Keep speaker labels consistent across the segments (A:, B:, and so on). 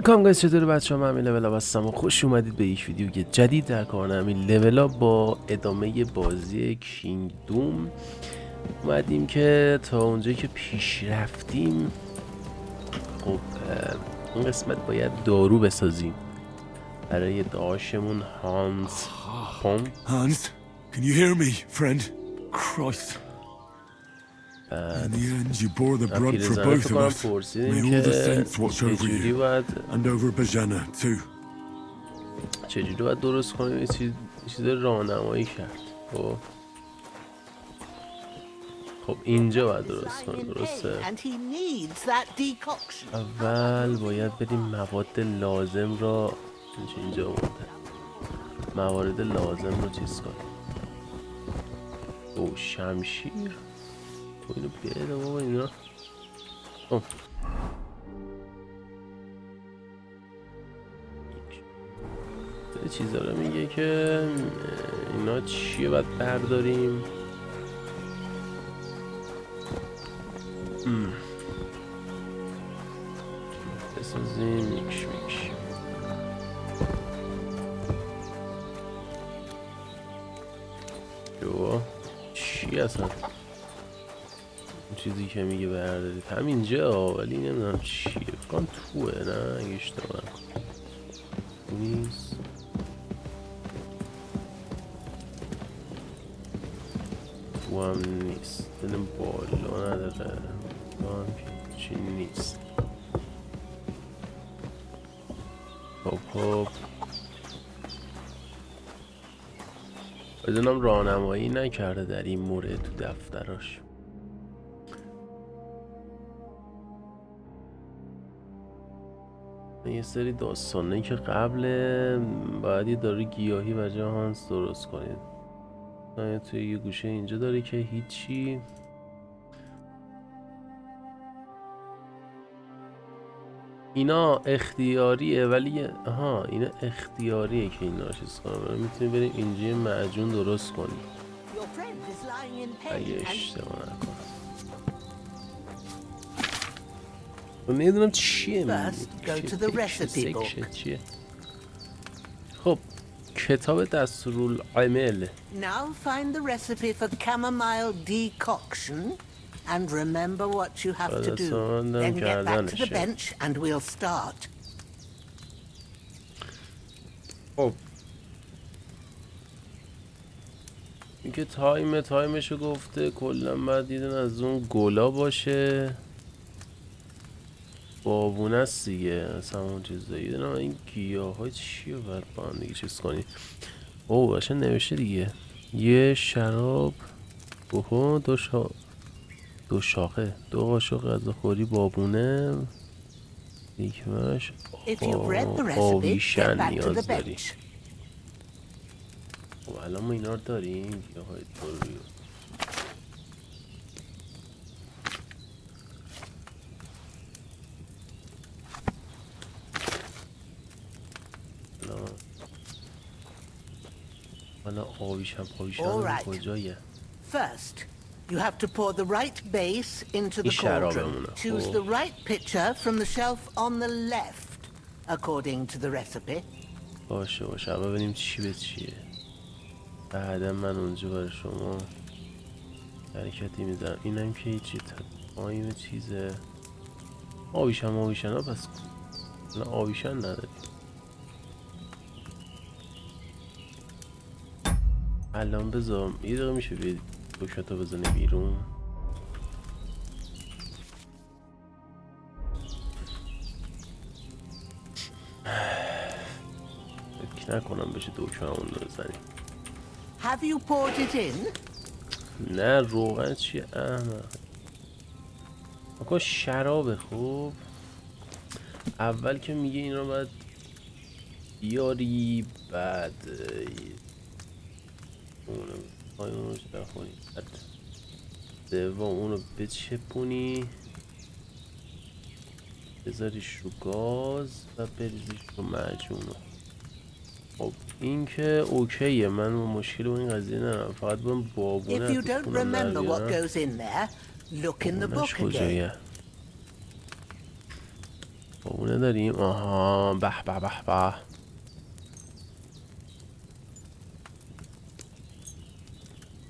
A: ویلکام گایز، چطوره بچه ها؟ من همین لول هستم و خوش اومدید به یک ویدیو جدید در کانال همین لول با ادامه بازی کینگدوم. اومدیم که تا اونجایی که پیش رفتیم خب این قسمت باید دارو بسازیم برای داشمون هانس پوم.
B: Hans, can you hear me, friend? Christ. In the end, you bore the brunt for both of us. May all the saints watch over you, and over Bajana too.
A: چجوری باید درست کنیم؟ یه چیز راهنمایی کرد. خب اینجا باید درست کنیم، درسته؟ اول باید بریم مواد لازم را اینجا مونده، موارد لازم رو چیز کنیم. او شمشیر اینو بیاده بابا اینا. یه چیزا رو میگه که اینا چیه باید برداریم. بسازیم میکش جو چی اصلا اون چیزی که میگه بردارید همینجا، ولی نمیدونم چیه، بکنم توه نه اگه اشتباه نیست. تو هم نیست، دلم بالا نداره، چی نیست. خب بدونم راهنمایی نکرده در این مورد تو دفتراش. یه سری داستانه که قبل باید یه داروی گیاهی و جای هانس درست کنید. توی یه گوشه اینجا داره که هیچی. اینا اختیاریه ولی آها اینا اختیاریه که اینا چیز کنم. میتونیم بریم اینجا یه معجون درست کنیم اگه اشتباه نکنم. نمیدونم چیه چیه. خب کتاب دستورالعمل.
C: Now find the recipe for chamomile decoction and remember what you have to do. Then get back to the bench and we'll start.
A: خب اینکه تایمشو گفته کلا باید دیدن از اون گلا باشه، بابونه است دیگه، اصلا اون چیزایی دیدن. این گیاه های چیه باید با هم دیگه چیز کنی. او باشه نوشته دیگه یه شراب بخور، دو شاخه، دو قاشق غذاخوری بابونه، یکمش آویشن نیاز داری. خب الان ما اینا رو داریم گیاه های دارویی. حالا آویشن کجایه؟
C: First, you have to pour the right base into the cauldron. Choose the right pitcher from the shelf on the left, according to the recipe.
A: باشه اول ببینیم چی به چیه. بعدا من اونجا برای شما حرکتی میدم. اینم که هیچی تایم چیزه. آویشن ها پس آویشن نداریم. الان بذارم یه دقیقه میشه بید بکشتا بزنه بیرون. فکر نکنم بشه دکممون رو بزنیم.
C: Have you poured it in?
A: نه روغن چیه احمق. آقا شرابه. خوب اول که میگه این رو باید بیاری، بعد اونو جدا کنی، بعد دوم اونو بچپونی بذاریش رو گاز و بریزیش رو معجونو. خب این که اوکیه، من مشکل با این قضیه ندارم، فقط باید بابونه کجایه. بابونه داریم. آها به به به به.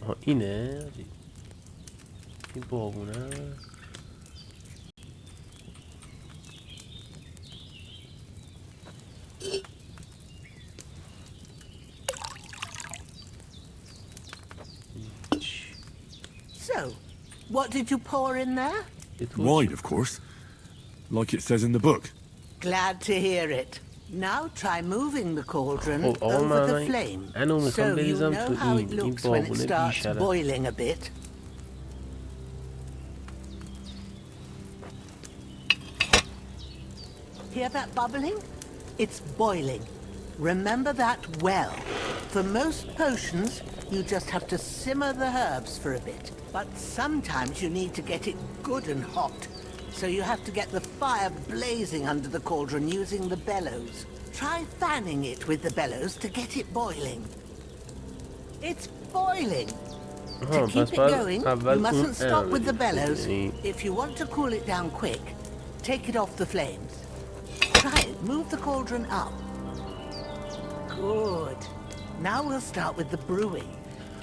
A: آها اینه این بابونه.
C: So, what did you pour in there?
B: Wine, of course. Like it says in the book.
C: Glad to hear it. Now try moving the cauldron over the flame, so you know how it looks when it starts boiling a bit. Hear that bubbling? It's boiling. Remember that well. For most potions, you just have to simmer the herbs for a bit. But sometimes you need to get it good and hot. So you have to get the fire blazing under the cauldron using the bellows. Try fanning it with the bellows to get it boiling. It's boiling. To keep it going, you mustn't stop with the bellows. If you want to cool it down quick, take it off the flames. Try it. Move the cauldron up. Good. Now we'll start with the brewing.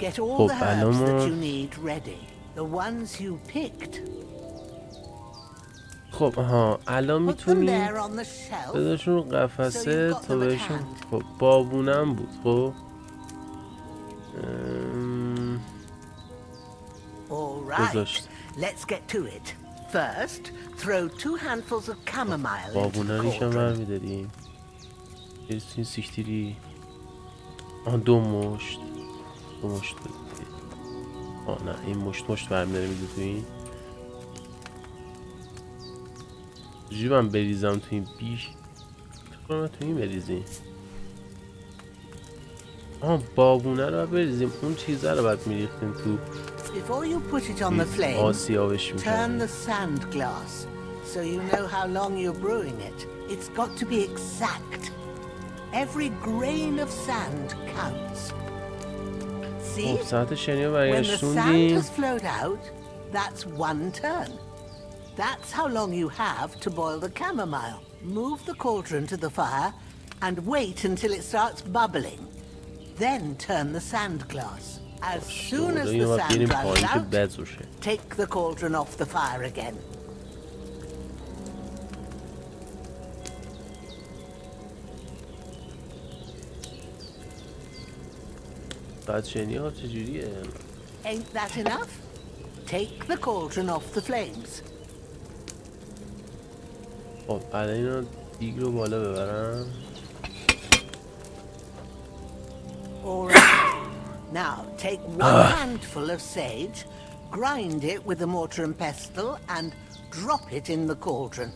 C: Get all the herbs that you need ready. The ones you picked.
A: خب الان میتونی بذارشون قفسه تا بهشون. خب بابونم بود. خب
C: گذاشت. Let's get to it. First, throw 2 handfuls of chamomile into the
A: بابونا ریشم برمیداریم. این سیکتیری. دو مشت بدید. نه این مشت برمیداره میده تو این. چجوری من بریزم تو این بیش؟ فکر تو این بریزیم. بابونه رو بریزیم. اون چیزه رو باید میریختیم تو.
C: Before you put it on the flame, turn the sand glass so you know how long you're brewing it. It's got to be exact. Every grain of sand counts. See? When the sand has flowed out, that's 1 turn. That's how long you have to boil the chamomile. Move the cauldron to the fire and wait until it starts bubbling. Then turn the sand glass. As soon as the sand runs out, take the cauldron off the fire again. Ain't that enough? Take the cauldron off the flames.
A: خب الان اینو دیگ رو بالا ببرم.
C: Now take 1 handful of sage, grind it with a mortar and pestle and drop it in the cauldron.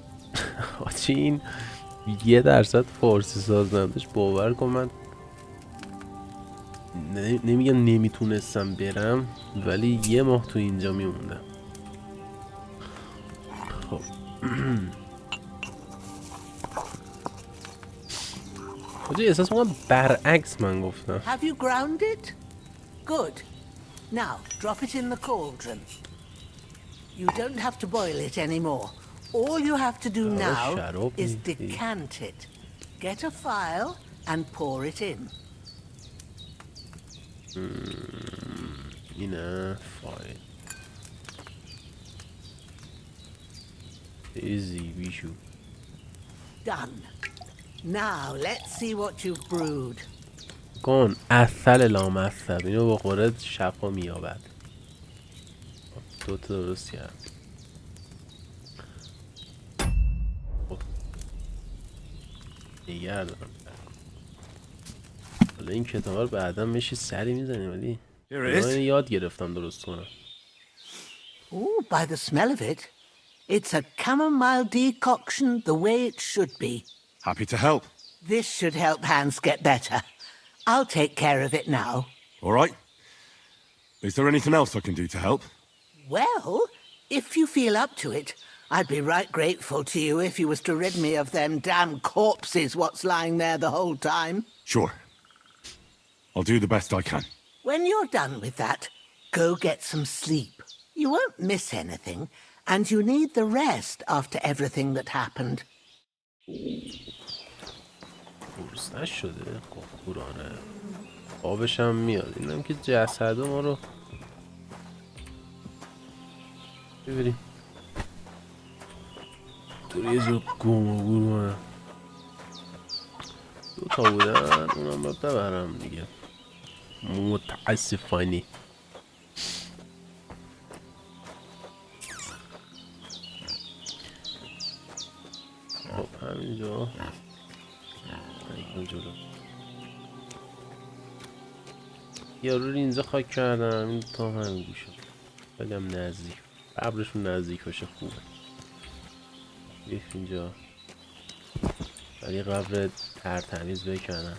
A: آچی این 1% فارسی ساز نداشت. باور کن من نمیگم نمیتونستم برم ولی 1 ماه تو اینجا میموندم. خب احساس میکنم برعکس من گفتم.
C: Have you ground it? Good. Now drop it in the cauldron. You don't have to boil it anymore. All you have to do now is decant it. Get a phial and pour it in.
A: اینه فایل. Easy بیشو.
C: Done. Now let's see what you've brewed.
A: کن عسل لامصب اینو با خورد شفا مییابد. 2 تا درست کرد. نگه دارم. حالا این کتاب رو بعدا میشه سری میزنیم ولی من یاد گرفتم درست کنم.
C: Oh, by the smell of it, it's a chamomile decoction the way it should be.
B: Happy to help.
C: This should help Hans get better. I'll take care of it now.
B: All right. Is there anything else I can do to help?
C: Well, if you feel up to it, I'd be right grateful to you if you was to rid me of them damn corpses what's lying there the whole time.
B: Sure. I'll do the best I can.
C: When you're done with that, go get some sleep. You won't miss anything, and you need the rest after everything that happened.
A: درست نشده قراره آبش هم میاد. اینم که جسد ما رو ببریم طور یه جور گم و گور مانه. 2 تا بودن اونم باید ببرم دیگه متاسفانه. خب همینجا جلو یارو رو اینجا خاک کردم. این تا همین گوشه خیلی هم نزدیک قبرشون نزدیک باشه خوبه. بیف اینجا ولی قبر ترتمیز بکنم.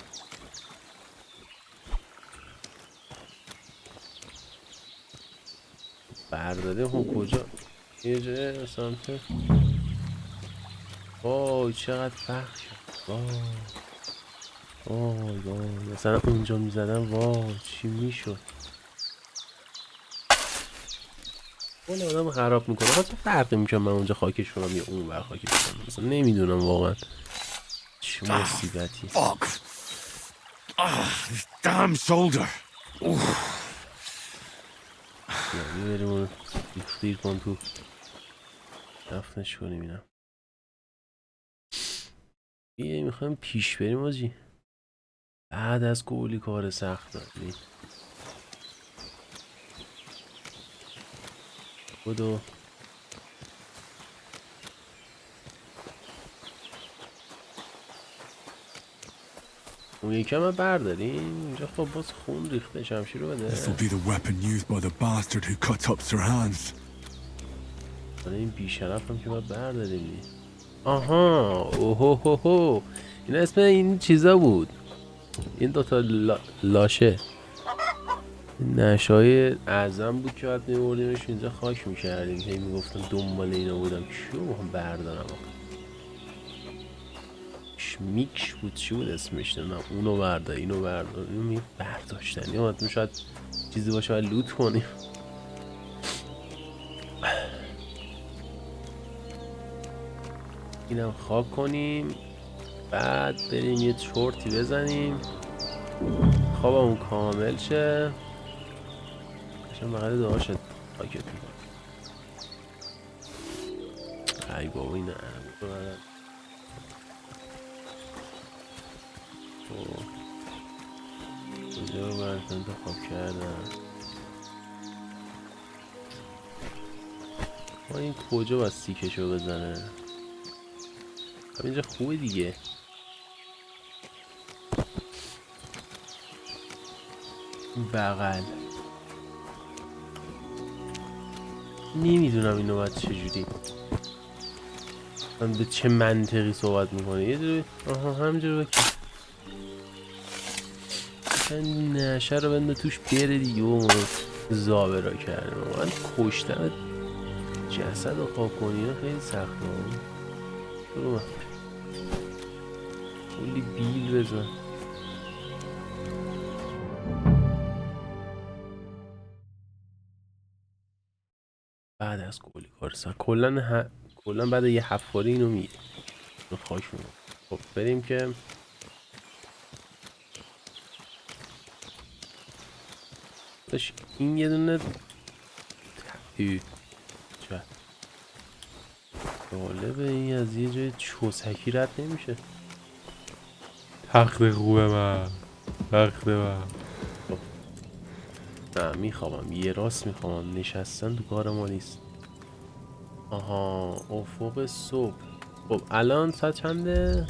A: برداده هم کجا یه جای سمت وای چقدر فرق شد. وای وای مثلا اونجا میزدم وای چی میشد. اون آدم خراب میکنه. چه فرقی میکنه من اونجا خاکش کنم یا اون بر خاکش کنم مثلا نمیدونم واقعا چه مصیبتی.
B: Damn shoulder.
A: یعنی بریم اون ریختیر کن تو دفنش کنیم. اینم بیایی میخوایم پیش بریم آجی. بعد از گولی کار سخت داریم. بدو اون یکم هم برداریم. اینجا خب باز خون ریخته. شمشیر رو بده.
B: This will be the weapon used by the bastard who cut up their hands.
A: این بیشرف هم که باید برداریم. آها اوهوهوهو این اسم این چیزا بود. این دوتا لاشه نشای اعظم بود که باید میبردیمش اینجا خاک میکردیم. هی میگفتم دنبال اینا بودم چیو هم بردارم. میکش بود چی بود اسمش نمیدونم. اونو بردار اینو بردار اینو می برداشتنی باید شاید چیزی باشه باید لوت کنیم. اینم خاک کنیم بعد بریم یه چرتی بزنیم خوابمون کامل شه. قشنگ بغل دعاشت پاکت میکنم. ای بابا این کجا رو باید انتخاب کردم. این کجا باید سیکشو بزنه. اینجا خوبه دیگه. بغل نمیدونم اینو باید چجوری من به چه منطقی صحبت میکنه. یه جوری آها همجور بکن این نشه رو بنده توش بره دیگه. و زابه را کرده من کشتم جسد رو خواب کنی خیلی سخت برو من کلی بیل بزن. بعد از گولی کارسا کلن بعد یه حفاری اینو میگه خاک میگه. خب بریم که این یه دونه چه جالبه این از یه جای چوسکی رد نمیشه. تخت خوبه من تخت من. خب نه میخوام یه راست میخوام نشستن تو کار ما نیست. آها افق صبح. خب الان ساعت چنده؟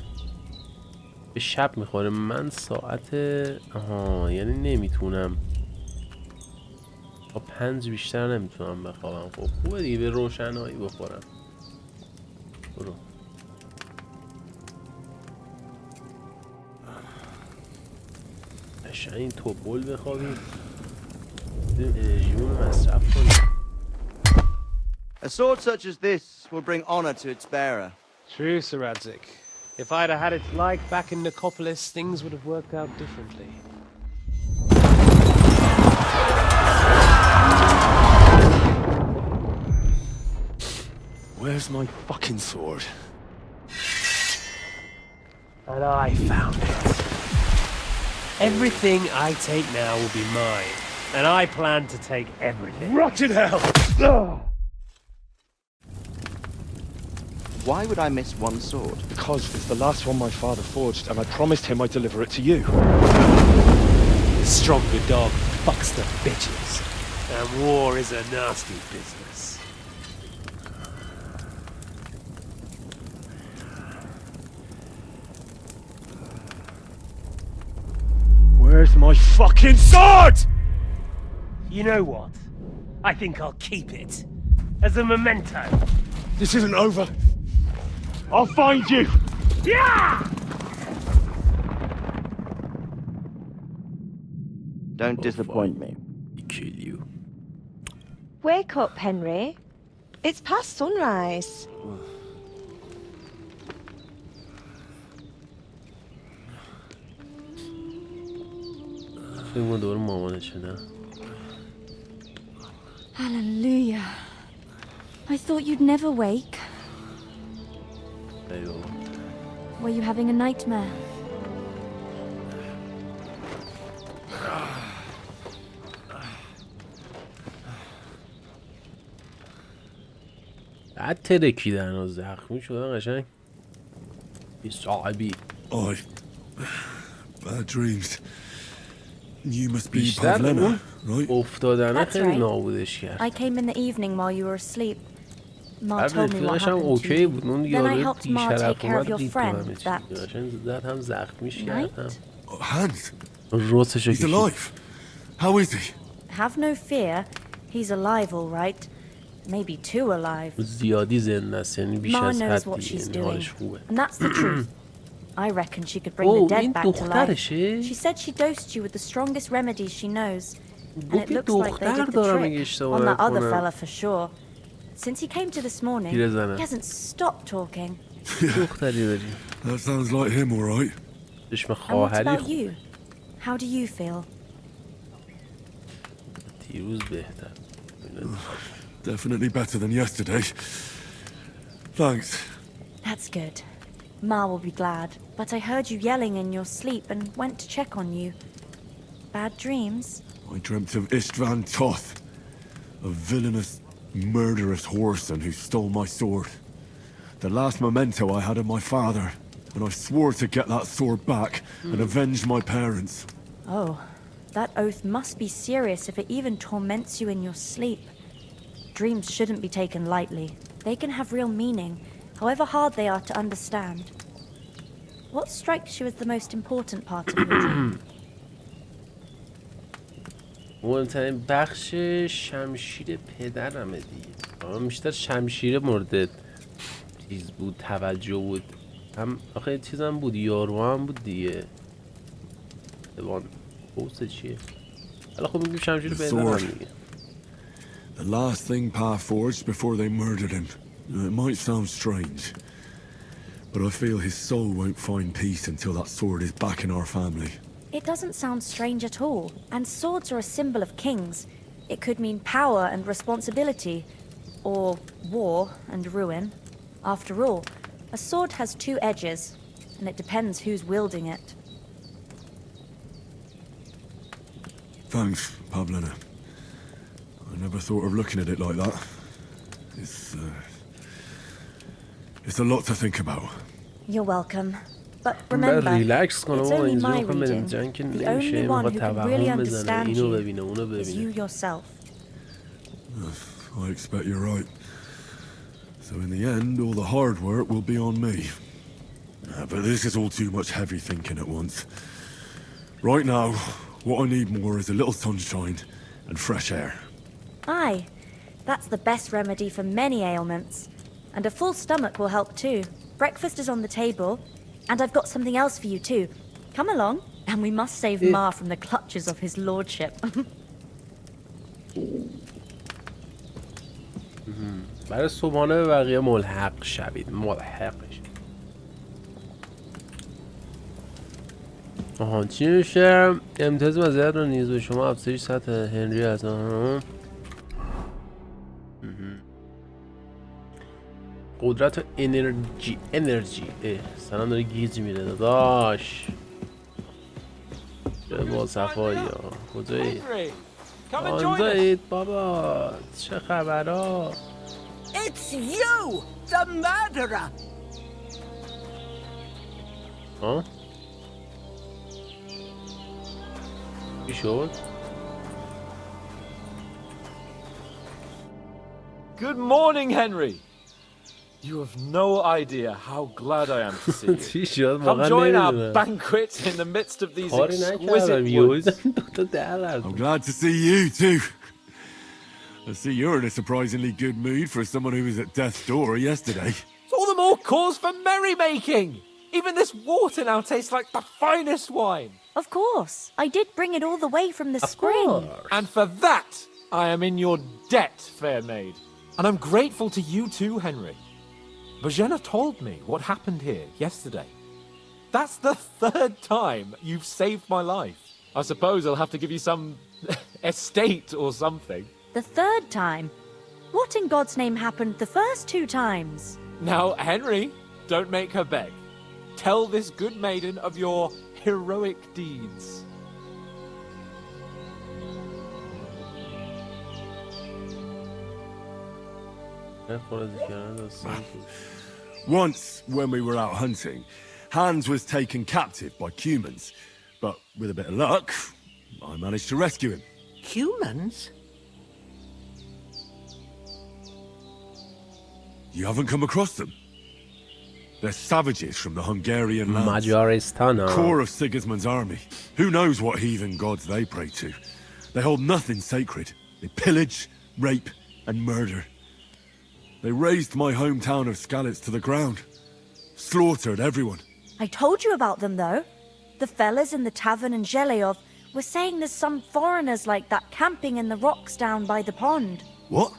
A: به شب میخوره. من ساعت آها یعنی نمیتونم تا 5 بیشتر نمیتونم بخوابم. خب خوبه دیگه به روشنایی بخورم. برو قشنگ این توپل بخوابیم انرژیمون مصرف کنیم.
D: A sword such as this will bring honor to its bearer.
E: True, Sir Radzik. If I'd have had its like back in Nicopolis, things would have worked out differently.
B: Where's my fucking sword?
E: And I found it. Everything I take now will be mine. And I plan to take everything.
F: Rotten hell!
D: Why would I miss one sword?
F: Because it's the last one my father forged, and I promised him I'd deliver it to you.
E: The stronger dog fucks the bitches. And war is a nasty business.
F: Where's my fucking sword?
E: You know what? I think I'll keep it. As a memento.
F: This isn't over. I'll find you!
E: Yeah!
D: Don't disappoint me.
A: Kill you.
G: Wake up, Henry. It's past sunrise.
A: فکر دور مامانشه نه.
G: Hallelujah. I thought you'd never wake.
A: ای بابا.
G: Were you having a nightmare?
A: بعد ترکیدن و زخمی شدن قشنگ. بی صاحبی.
B: I... bad dreams. You must be
A: بیشتر
B: Pavlena,
A: اون
B: right?
A: افتادنه
G: That's
A: خیلی
G: right.
A: نابودش کرد.
G: I came in the evening while you were asleep. Ma
A: بعد
G: told me what
A: رفیقش هم
G: happened to
A: اوکی
G: you.
A: بود. اون
G: Then I
A: یارو
G: helped Ma take
A: بیشرف
G: care of
A: اومد
G: your
A: دید تو همه
G: friend,
A: چی.
G: that
A: قشنگ زد هم زخمیش کرد هم.
G: night.
B: Oh, Hans,
A: روسشو
B: he's
A: کشید.
B: alive. How is he?
G: Have no fear. He's alive, all right. Maybe too alive.
A: زیادی زنده است یعنی بیش
G: Ma
A: از
G: knows
A: حد
G: what she's
A: دیگه.
G: doing.
A: حالش خوبه.
G: And that's the truth. I reckon she could bring
A: Oh,
G: the dead
A: این
G: back to life.
A: دخترشه؟
G: She said she dosed you with the strongest remedies she knows. And it
A: گفت
G: looks like they
A: دختر
G: did the
A: دارم اگه
G: trick
A: اشتباه
G: on that other
A: نکنم.
G: fella for sure. Since he came to this morning,
A: پیرزنه.
G: he hasn't stopped talking.
A: دختری داری.
B: That sounds like him, all right.
A: چشم
G: And what
A: خواهری
G: about
A: خوب.
G: you? How do you feel?
A: دیروز بهتر.
B: Definitely better than yesterday. Thanks.
G: That's good. Ma will be glad. But I heard you yelling in your sleep and went to check on you. Bad dreams?
B: I dreamt of Istvan Toth, a villainous, murderous whoreson who stole my sword. The last memento I had of my father, and I swore to get that sword back and avenge my parents.
G: Oh, that oath must be serious if it even torments you in your sleep. Dreams shouldn't be taken lightly. They can have real meaning, however hard they are to understand. What strikes you as the most important part of your dream?
A: مهمترین بخش شمشیر پدرمه دیگه. اما بیشتر شمشیر مورد چیز بود، توجه بود. هم آخه چیزم بود، یارو هم بود دیگه. دوان بوسه چیه؟ حالا خب میگیم شمشیر پدرم دیگه.
B: The last thing Pa forged before they murdered him. It might sound strange, but I feel his soul won't find peace until that sword is back in our family.
G: It doesn't sound strange at all, and swords are a symbol of kings. It could mean power and responsibility, or war and ruin. After all, a sword has two edges, and it depends who's wielding it.
B: Thanks, Pavlena. I never thought of looking at it like that. It's a lot to think about.
G: You're welcome. But remember,
A: ریلکس کنم
G: it's
A: و
G: only
A: اینجا
G: my
A: میخوام بریم
G: reading.
A: جنگ که
G: The
A: نمیشه.
G: only one
A: میخواد
G: who can really
A: توهم بزنه
G: understand
A: اینو
G: you
A: ببینه اونو
G: is you
A: ببینه.
G: yourself.
B: I expect you're right. So in the end, all the hard work will be on me. But this is all too much heavy thinking at once. Right now, what I need more is a little sunshine and fresh air.
G: Aye, that's the best remedy for many ailments. And a full stomach will help too. Breakfast is on the table, and I've got something else for you too. Come along, and we must save Ma from the clutches of his lordship.
A: برای صبحانه به بقیه ملحق شوید. ملحقش. آها چی میشه؟ امتیاز مزیت رو نیز به شما افزایش سطح هنری از قدرت و انرژی سلام داره گیج میره داداش. چه با صفایی ها کجایید؟ آنجایید بابا چه خبرها؟
C: It's you, the murderer.
A: ها؟ چی شد؟
H: Good morning, Henry. You have no idea how glad I am to see you.
A: چی شد؟
H: Come join our banquet in the midst of these exquisite woods.
B: I'm glad to see you too. I see you're in a surprisingly good mood for someone who was at death's door yesterday.
H: It's all the more cause for merrymaking. Even this water now tastes like the finest wine.
G: Of course. I did bring it all the way from the spring.
H: And for that, I am in your debt, fair maid. And I'm grateful to you too, Henry. Bozena told me what happened here yesterday. That's the third time you've saved my life. I suppose I'll have to give you some estate or something.
G: The third time? What in God's name happened the first 2 times?
H: Now, Henry, don't make her beg. Tell this good maiden of your heroic deeds.
B: Once, when we were out hunting, Hans was taken captive by humans. But with a bit of luck, I managed to rescue him.
C: Humans?
B: You haven't come across them? They're savages from the Hungarian lands.
A: Majaristan.
B: Core of Sigismund's army. Who knows what heathen gods they pray to? They hold nothing sacred. They pillage, rape, and murder. They razed my hometown of Skalitz to the ground. Slaughtered everyone.
G: I told you about them, though. The fellas in the tavern in Zhelyov were saying there's some foreigners like that camping in the rocks down by the pond.
B: What?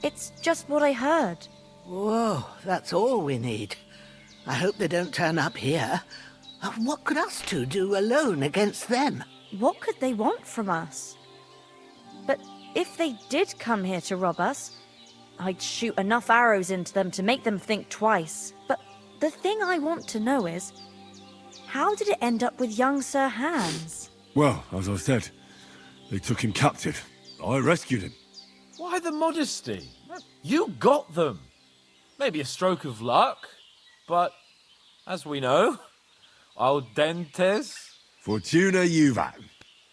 G: It's just what I heard.
C: Whoa, that's all we need. I hope they don't turn up here. What could us two do alone against them?
G: What could they want from us? But if they did come here to rob us, I'd shoot enough arrows into them to make them think twice. But the thing I want to know is, how did it end up with young Sir Hans?
B: Well, as I said, they took him captive. I rescued him.
H: Why the modesty? You got them. Maybe a stroke of luck, but as we know, audentes.
B: Fortuna juvat.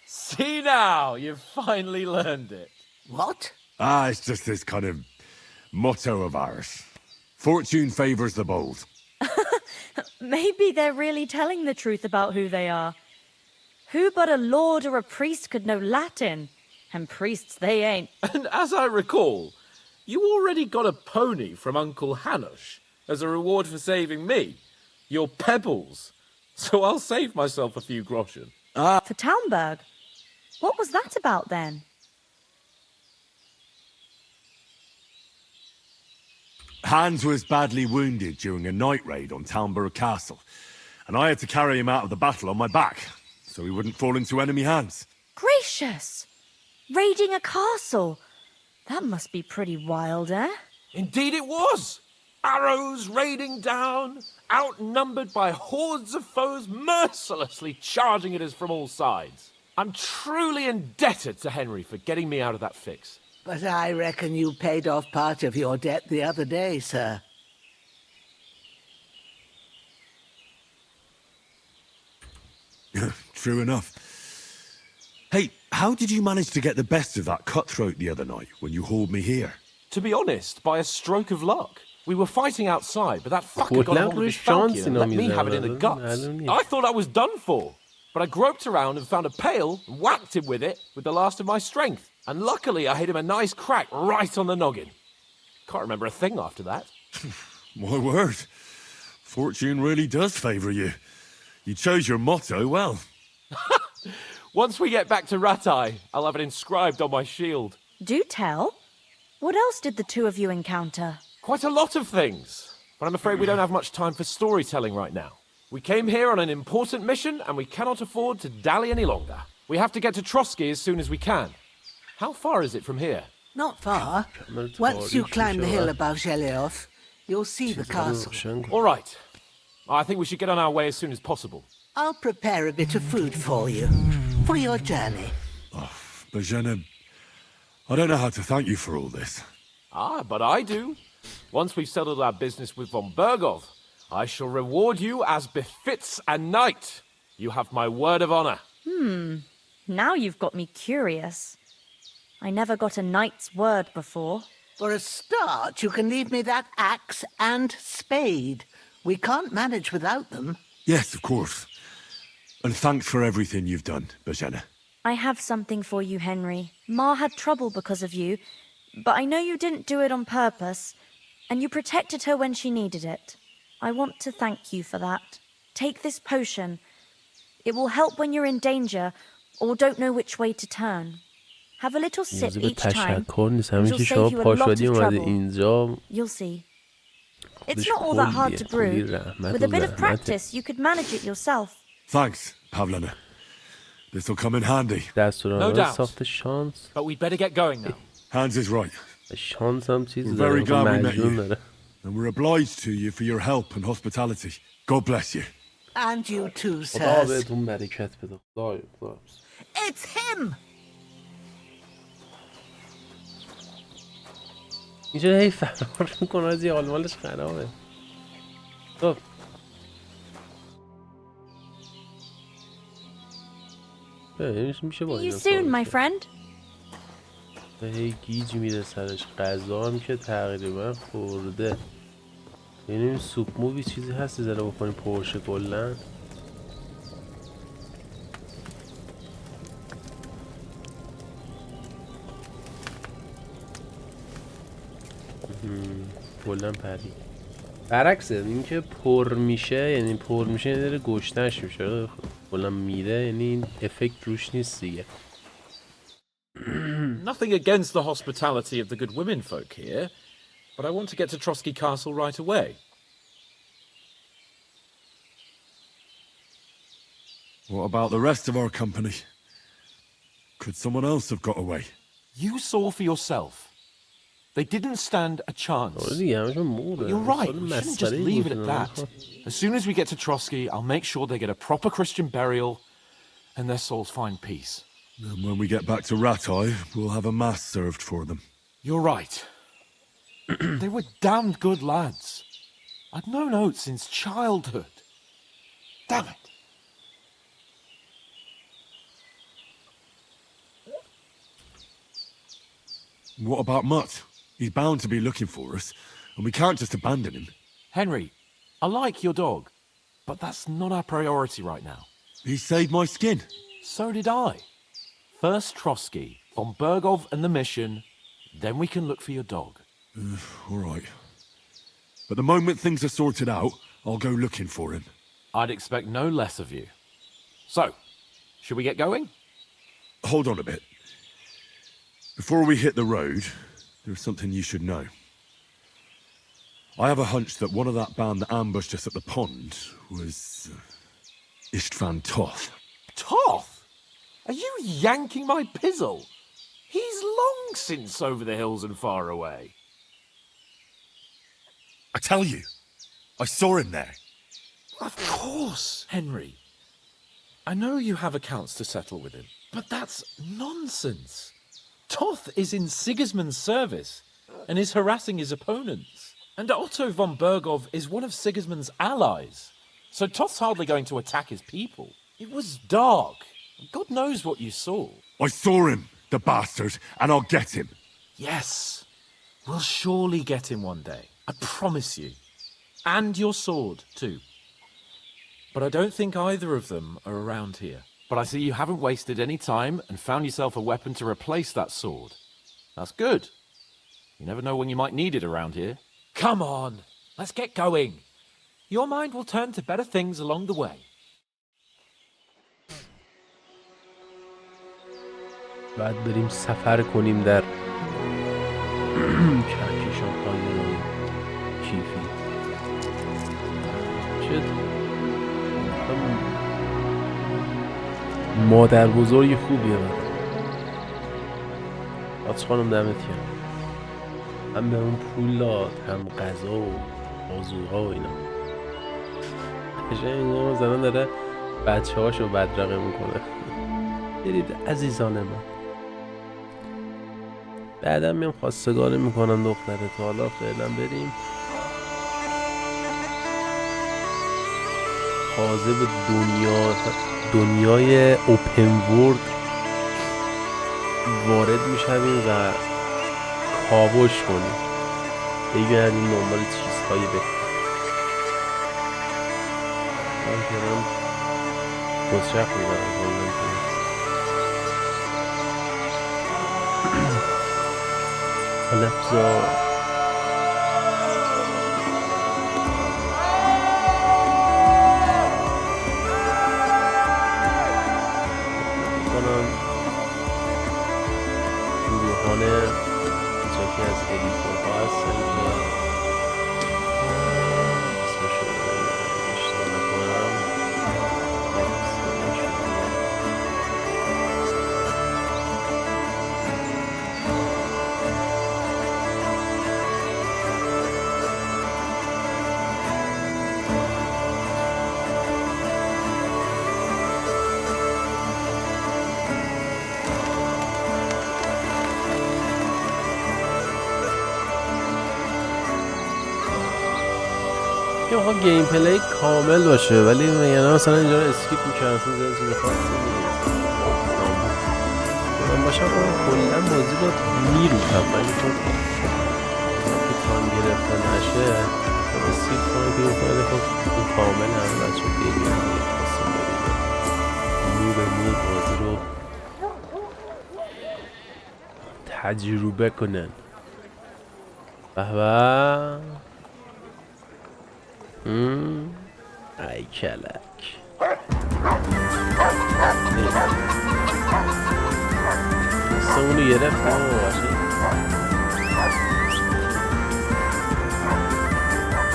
H: See now, you've finally learned it.
C: What?
B: It's just this kind of motto of ours. Fortune favors the bold.
G: Maybe they're really telling the truth about who they are. Who but a lord or a priest could know Latin? And priests they ain't.
H: And as I recall, you already got a pony from Uncle Hanush as a reward for saving me. Your pebbles. So I'll save myself a few groschen.
G: For Talmberg? What was that about then?
B: Hans was badly wounded during a night raid on Talmberg Castle, and I had to carry him out of the battle on my back, so he wouldn't fall into enemy hands.
G: Gracious! Raiding a castle? That must be pretty wild, eh?
H: Indeed it was! Arrows raining down, outnumbered by hordes of foes mercilessly charging at us from all sides. I'm truly indebted to Henry for getting me out of that fix.
C: But I reckon you paid off part of your debt the other day, sir.
B: True enough. Hey, how did you manage to get the best of that cutthroat the other night when you hauled me here?
H: To be honest, by a stroke of luck. We were fighting outside, but that fucker got a hold of his falcon and let me have it in the guts. I thought I was done for. But I groped around and found a pail and whacked him with it with the last of my strength. And luckily I hit him a nice crack right on the noggin. Can't remember a thing after that.
B: My word. Fortune really does favour you. You chose your motto well.
H: Once we get back to Ratai, I'll have it inscribed on my shield.
G: Do tell. What else did the two of you encounter?
H: Quite a lot of things. But I'm afraid we don't have much time for storytelling right now. We came here on an important mission and we cannot afford to dally any longer. We have to get to Trotsky as soon as we can. How far is it from here?
C: Not far. Once you climb the hill above Zhelyov, You'll see the castle.
H: All right. I think we should get on our way as soon as possible.
C: I'll prepare a bit of food for you, for your journey.
B: Oh, Bozhena, I don't know how to thank you for all this.
H: But I do. Once we've settled our business with von Bergov, I shall reward you as befits a knight. You have my word of honor.
G: Now you've got me curious. I never got a knight's word before.
C: For a start, you can leave me that axe and spade. We can't manage without them.
B: Yes, of course. And thanks for everything you've done, Bozhena.
G: I have something for you, Henry. Ma had trouble because of you, but I know you didn't do it on purpose, and you protected her when she needed it. I want to thank you for that. Take this potion. It will help when you're in danger or don't know which way to turn. Have a little sip each time. It'll save you a lot of trouble. You'll see. It's not all that hard to brew. With a bit of practice, you could manage it yourself.
B: Thanks, Pavlana. This'll come in handy.
H: No doubt. But we'd better get going now.
B: Hans is right.
A: We're
B: very glad we met you. And we're obliged to you for your help and hospitality. God bless you.
C: And you too, sirs. It's him!
A: اینجا هی فرار میکنه از یه آلمانش خرابه. خب میشه با
G: You soon, my friend.
A: هی گیج میره سرش. غذا هم که تقریبا خورده. یعنی این سوپ مووی چیزی هستی زره بکنی پرشه کلن. کلن پری برعکسه. این که پر میشه یعنی پر میشه یعنی داره گشتنش میشه. کلن میره یعنی این افکت روش نیست دیگه.
H: Nothing against the hospitality of the good women folk here, but I want to get to Trotsky Castle right away.
B: What about the rest of our company? Could someone else have got away?
H: You saw for yourself. They didn't stand a chance. But you're right, we shouldn't just leave it at that. As soon as we get to Trotsky, I'll make sure they get a proper Christian burial and their souls find peace.
B: And when we get back to Ratai, we'll have a mass served for them.
H: You're right. They were damned good lads. I'd known Oates since childhood. Damn it.
B: What about Mutt? He's bound to be looking for us, and we can't just abandon him.
H: Henry, I like your dog, but that's not our priority right now.
B: He saved my skin.
H: So did I. First Trotsky, von Bergov and the mission, then we can look for your dog.
B: All right. But the moment things are sorted out, I'll go looking for him.
H: I'd expect no less of you. So, should we get going?
B: Hold on a bit. Before we hit the road, there's something you should know. I have a hunch that one of that band that ambushed us at the pond was Istvan Toth.
H: Toth? Are you yanking my pizzle? He's long since over the hills and far away.
B: I tell you, I saw him there.
H: Of course, Henry. I know you have accounts to settle with him, but that's nonsense. Toth is in Sigismund's service and is harassing his opponents. And Otto von Bergov is one of Sigismund's allies. So Toth's hardly going to attack his people. It was dark. God knows what you saw.
B: I saw him, the bastard, and I'll get him.
H: Yes. We'll surely get him one day. I promise you. And your sword, too. But I don't think either of them are around here. But I see you haven't wasted any time and found yourself a weapon to replace that sword. That's good. You never know when you might need it around here. Come on, let's get going. Your mind will turn to better things along the way.
A: بعد بریم سفر کنیم در کهکشان‌های کیفی. چه مادر بزرگی خوبیه آتش خانم دمت گرم. هم به اون پول داد هم غذا و بازوها و اینا. اینجا مثلا داره بچه هاشو بدرقه میکنه. برید عزیزان من. بعدم میام خواستگاری میکنن دختره. تا حالا فعلا بریم. تازه به دنیای اوپن ورد وارد میشویم و کاوش کنیم. بگردیم دنبال چیزهای بهتر. من کنم مصرف میزنم لفظا کنم گروهان چکی از ادیتورها هستن که اسمشو اشتباه نکنم که آقا گیم پلی کامل باشه ولی یعنی مثلا اینجا رو اسکیپ میکنم اصلا زیاد چیز خاصی نیست. من باشم کلا بازی رو میروتم ولی چون که تایم گرفته نشه اسکیپ کنم که میکنه خب این کامل هم بچه گیم خواستم ببینم نور بازی رو تجربه کنن. بهبه ای کلک سمونو گرفت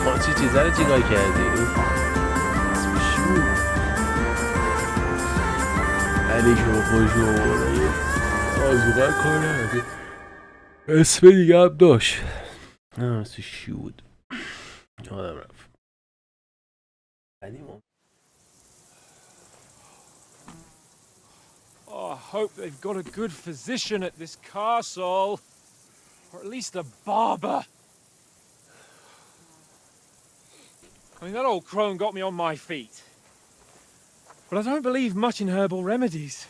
A: ما چی چیزه رو چیکار کردیم اسمشو علی شما خوشو آزوغه کنه اسم دیگه هم داشت اسمشی بود آدم رفت.
I: Oh, I hope they've got a good physician at this castle. Or at least a barber. I mean, that old crone got me on my feet. But I don't believe much in herbal remedies.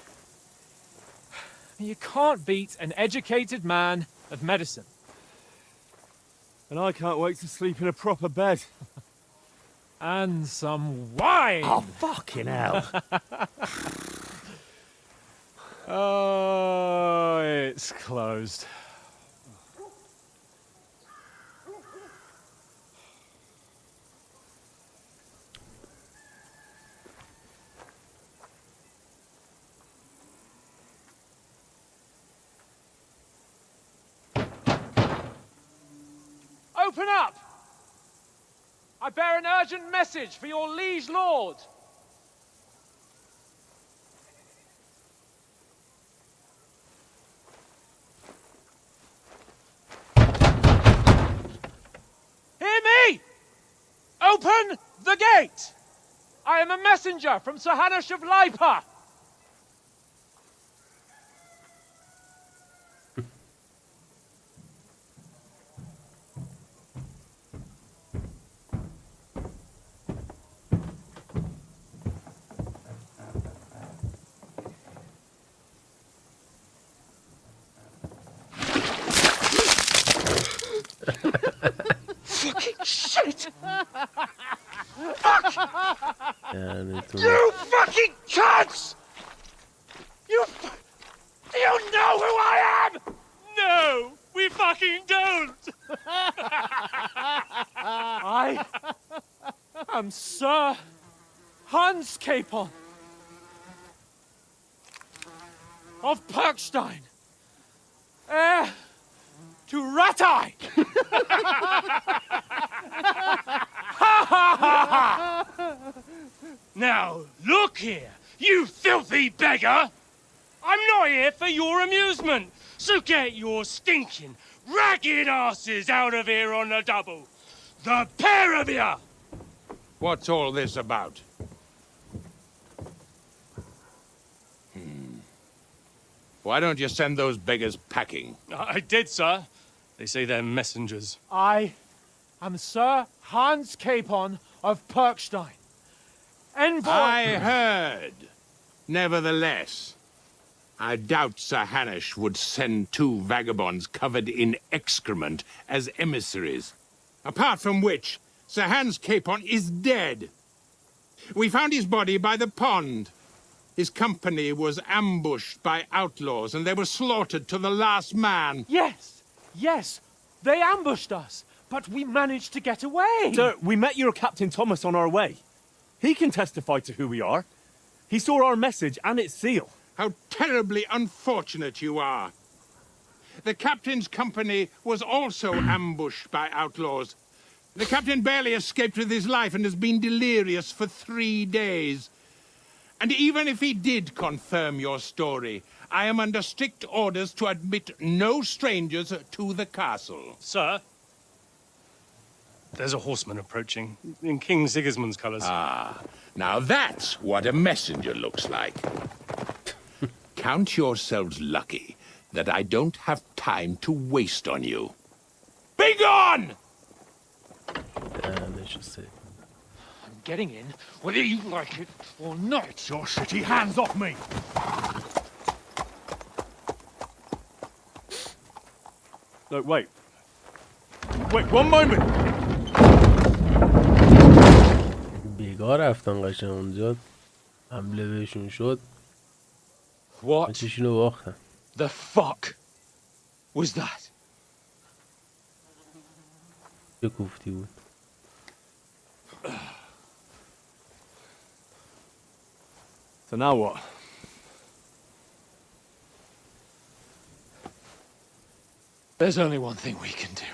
I: You can't beat an educated man of medicine.
F: And I can't wait to sleep in a proper bed.
I: And some wine!
E: Oh, fucking hell.
I: Oh, it's closed. Open up! I bear an urgent message for your liege lord. Hear me! Open the gate! I am a messenger from Sir Hanush of Lipa. Fucking shit! Fuck! You fucking cunts! Do you know who I am? No, we fucking don't! I am Sir Hans Capon of Perkstein, heir to Ratai! Now, look here, you filthy beggar! I'm not here for your amusement, so get your stinking, ragged asses out of here on the double. The pair of you!
J: What's all this about? Why don't you send those beggars packing?
I: I did, sir. They say they're messengers. I am Sir Hans Capon of Perkstein. Envoy...
J: I heard. Nevertheless, I doubt Sir Hanush would send two vagabonds covered in excrement as emissaries. Apart from which, Sir Hans Capon is dead. We found his body by the pond. His company was ambushed by outlaws, and they were slaughtered to the last man.
I: Yes, yes, they ambushed us, but we managed to get away.
K: Sir, we met your Captain Thomas on our way. He can testify to who we are. He saw our message and its seal.
J: How terribly unfortunate you are. The captain's company was also ambushed by outlaws. The captain barely escaped with his life and has been delirious for 3 days. And even if he did confirm your story, I am under strict orders to admit no strangers to the castle.
I: Sir, there's a horseman approaching, in King Sigismund's colours.
J: Ah, now that's what a messenger looks like. Count yourselves lucky that I don't have time to waste on you. Be gone!
I: I'm getting in, whether you like it or not. Get your shitty hands off me!
K: No, wait. Wait, one moment!
A: بیگاه رفتن قشنگ اونجا حمله بهشون شد.
I: What
A: چشینو باختن.
I: the fuck was that?
A: چه کوفتی بود.
K: So now what?
I: There's only one thing we can do.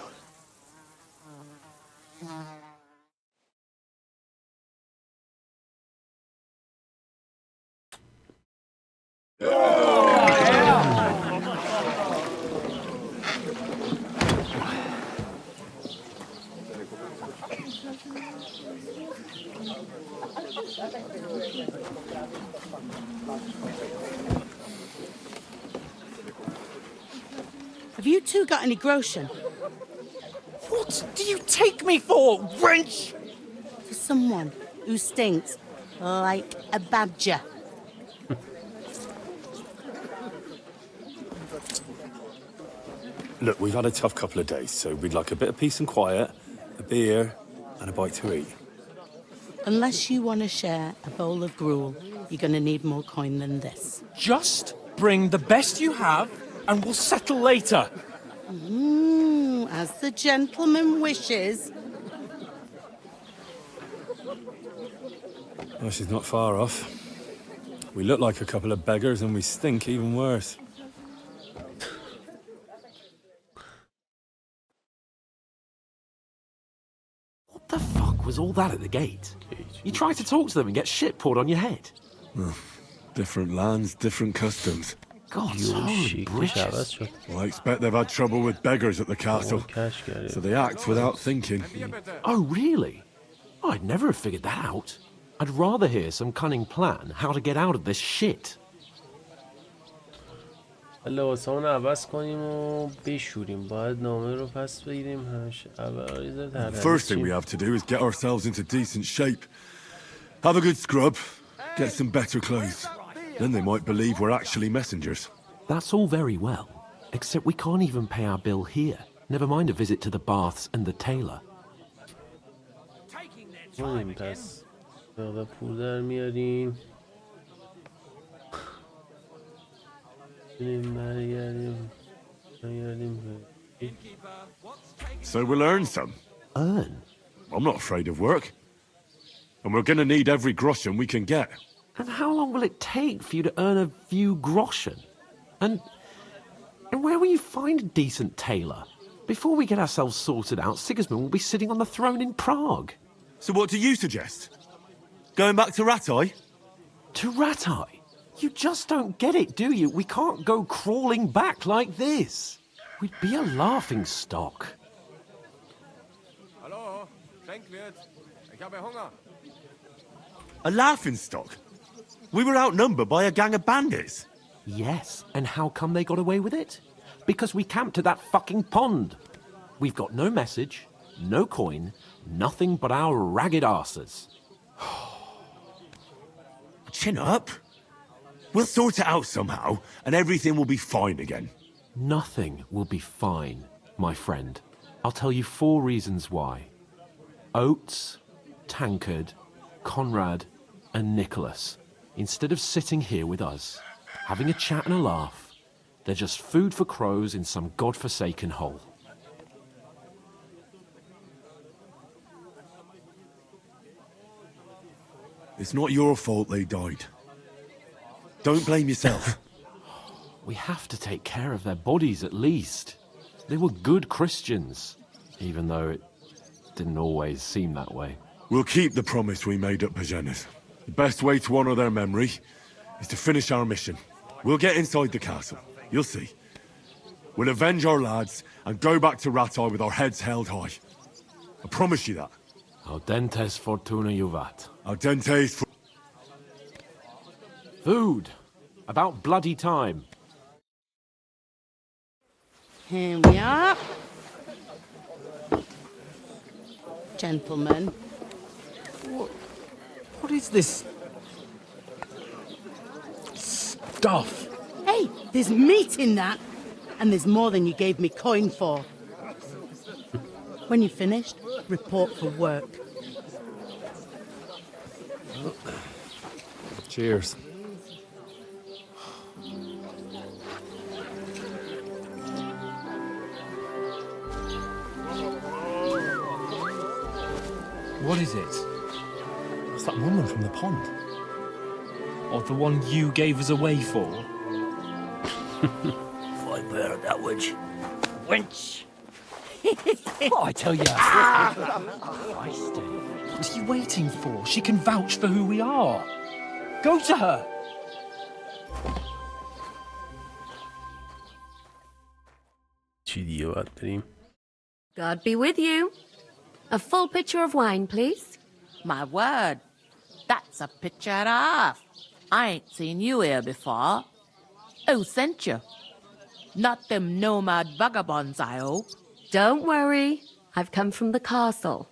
C: Have you two got any groschen?
E: What do you take me for, wench?
C: For someone who stinks like a badger.
K: Look, we've had a tough couple of days, so we'd like a bit of peace and quiet, a beer, and a bite to eat.
C: Unless you want to share a bowl of gruel, you're going to need more coin than this.
E: Just bring the best you have, and we'll settle later.
C: As the gentleman wishes.
K: Well, she's not far off. We look like a couple of beggars, and we stink even worse.
H: What the fuck was all that at the gate? You try to talk to them and get shit poured on your head.
B: Different lands, different customs.
H: God's holy britches.
B: Well, I expect they've had trouble with beggars at the castle, so they act without thinking.
H: Oh, really? I'd never have figured that out. I'd rather hear some cunning plan how to get out of this shit.
A: لباسامون عوض کنیم و بشوریم. باید نامه رو پس بگیریم همیشه.
B: First thing we have to do is get ourselves into decent shape. Have a good scrub, get some better clothes. Then they might believe we're actually messengers.
H: That's all very well, except we can't even pay our bill here. Never mind a visit to the baths and the tailor.
A: پس مقدار پول در میاریم.
B: So we'll earn some.
H: Earn?
B: I'm not afraid of work. And we're gonna need every groschen we can get.
H: And how long will it take for you to earn a few groschen? And where will you find a decent tailor? Before we get ourselves sorted out, Sigismund will be sitting on the throne in Prague.
B: So what do you suggest? Going back to Ratai?
H: To Ratai? You just don't get it, do you? We can't go crawling back like this. We'd be a laughing stock.
J: Hello?
L: A laughingstock? We were outnumbered by a gang of bandits.
H: Yes, and how come they got away with it? Because we camped at that fucking pond. We've got no message, no coin, nothing but our ragged arses.
L: Chin up. We'll sort it out somehow, and everything will be fine again.
H: Nothing will be fine, my friend. I'll tell you 4 reasons why. Oates, Tankard, Conrad, and Nicholas, instead of sitting here with us, having a chat and a laugh, they're just food for crows in some godforsaken hole.
L: It's not your fault they died. Don't blame yourself.
H: We have to take care of their bodies at least. They were good Christians, even though it didn't always seem that way.
L: We'll keep the promise we made at Bajena's. The best way to honor their memory is to finish our mission. We'll get inside the castle. You'll see. We'll avenge our lads and go back to Ratai with our heads held high. I promise you that.
H: Audentes fortuna juvat.
L: Audentes for...
H: Food. About bloody time.
M: Here we are. Gentlemen.
I: What is this stuff?
M: Hey, there's meat in that. And there's more than you gave me coin for. When you're finished, report for work.
I: Cheers. What is it?
K: It's that woman from the pond.
I: Or the one you gave us away for?
N: I bear that witch. Wench!
I: What I tell you?
N: Feisty.
I: What are you waiting for? She can vouch for who we are. Go to her.
A: چی دیگه باید بریم؟
O: God be with you. A full pitcher of wine, please.
P: My word, that's a picture and a half. I ain't seen you here before. Who sent you? Not them nomad vagabonds, I hope.
O: Don't worry. I've come from the castle.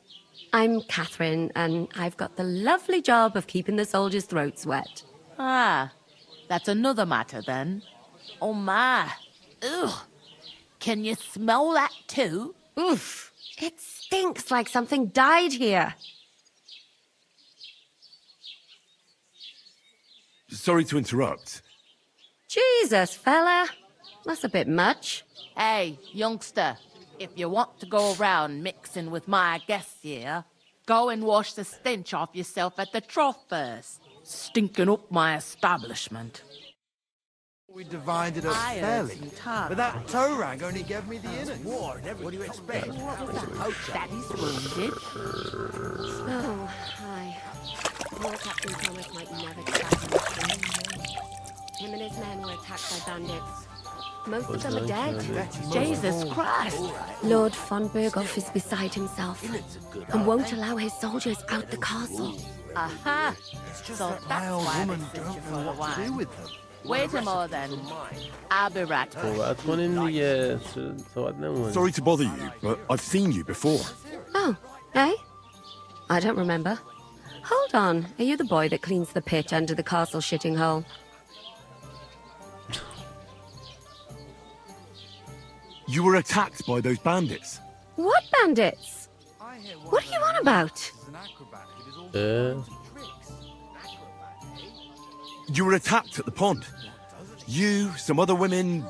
O: I'm Catherine, and I've got the lovely job of keeping the soldiers' throats wet.
P: Ah, that's another matter then. Oh my. Ugh. Can you smell that too?
O: Oof. It stinks like something died here.
L: Sorry to interrupt.
O: Jesus, fella. That's a bit much.
P: Hey, youngster. If you want to go around mixing with my guests here, go and wash the stench off yourself at the trough first. Stinking up my establishment.
D: We divided up fairly, but that toe rag only gave me the innards. What do you expect?
P: Daddy's wounded.
O: Oh, hi. Poor Captain Thomas might never get back on the train. Him and his men were attacked by bandits. Most of them are dead.
P: Jesus Christ.
O: Lord von Berghoff is beside himself and won't allow his soldiers out the castle.
P: Aha. So that's why they sent you for a while. Wait a more then. I'll be right back.
L: Sorry to bother you, but I've seen you before.
O: Oh, eh? I don't remember. Hold on. Are you the boy that cleans the pit under the castle shitting hole?
L: You were attacked by those bandits.
O: What bandits? What are you on about?
L: You were attacked at the pond. You, some other women,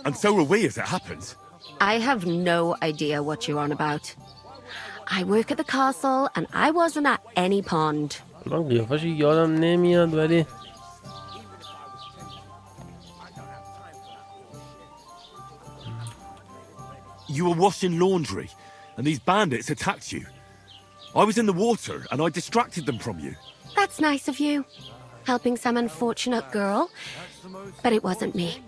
L: and so were we, as it happens.
O: I have no idea what you're on about. I work at the castle, and I wasn't at any pond.
L: You were washing laundry, and these bandits attacked you. I was in the water, and I distracted them from you.
O: That's nice of you. Helping some unfortunate girl. But it wasn't me.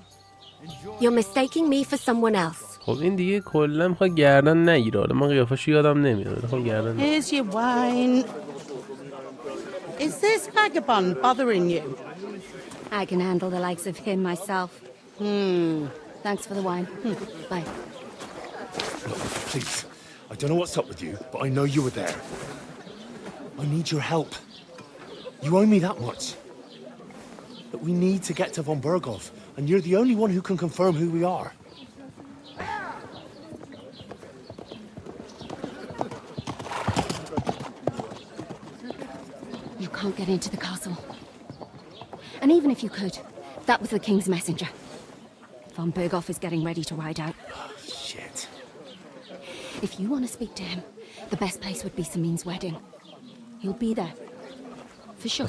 O: You're mistaking me for someone else.
A: خب این دیگه کلا میخواد گردن نگیره. حالا من قیافه‌شو یادم نمیاد. میخواد گردن.
M: Here's your wine. Is this vagabond bothering you?
O: I can handle the likes of him myself. Thanks for the wine. Bye.
F: Please, I don't know what's up with you, but I know you were there. I need your help. You owe me that much. But we need to get to von Berghoff, and you're the only one who can confirm who we are.
O: You can't get into the castle. And even if you could, that was the king's messenger. Von Berghoff is getting ready to ride out.
F: Oh, shit.
O: If you want to speak to him, the best place would be Samin's wedding. He'll be there. For sure.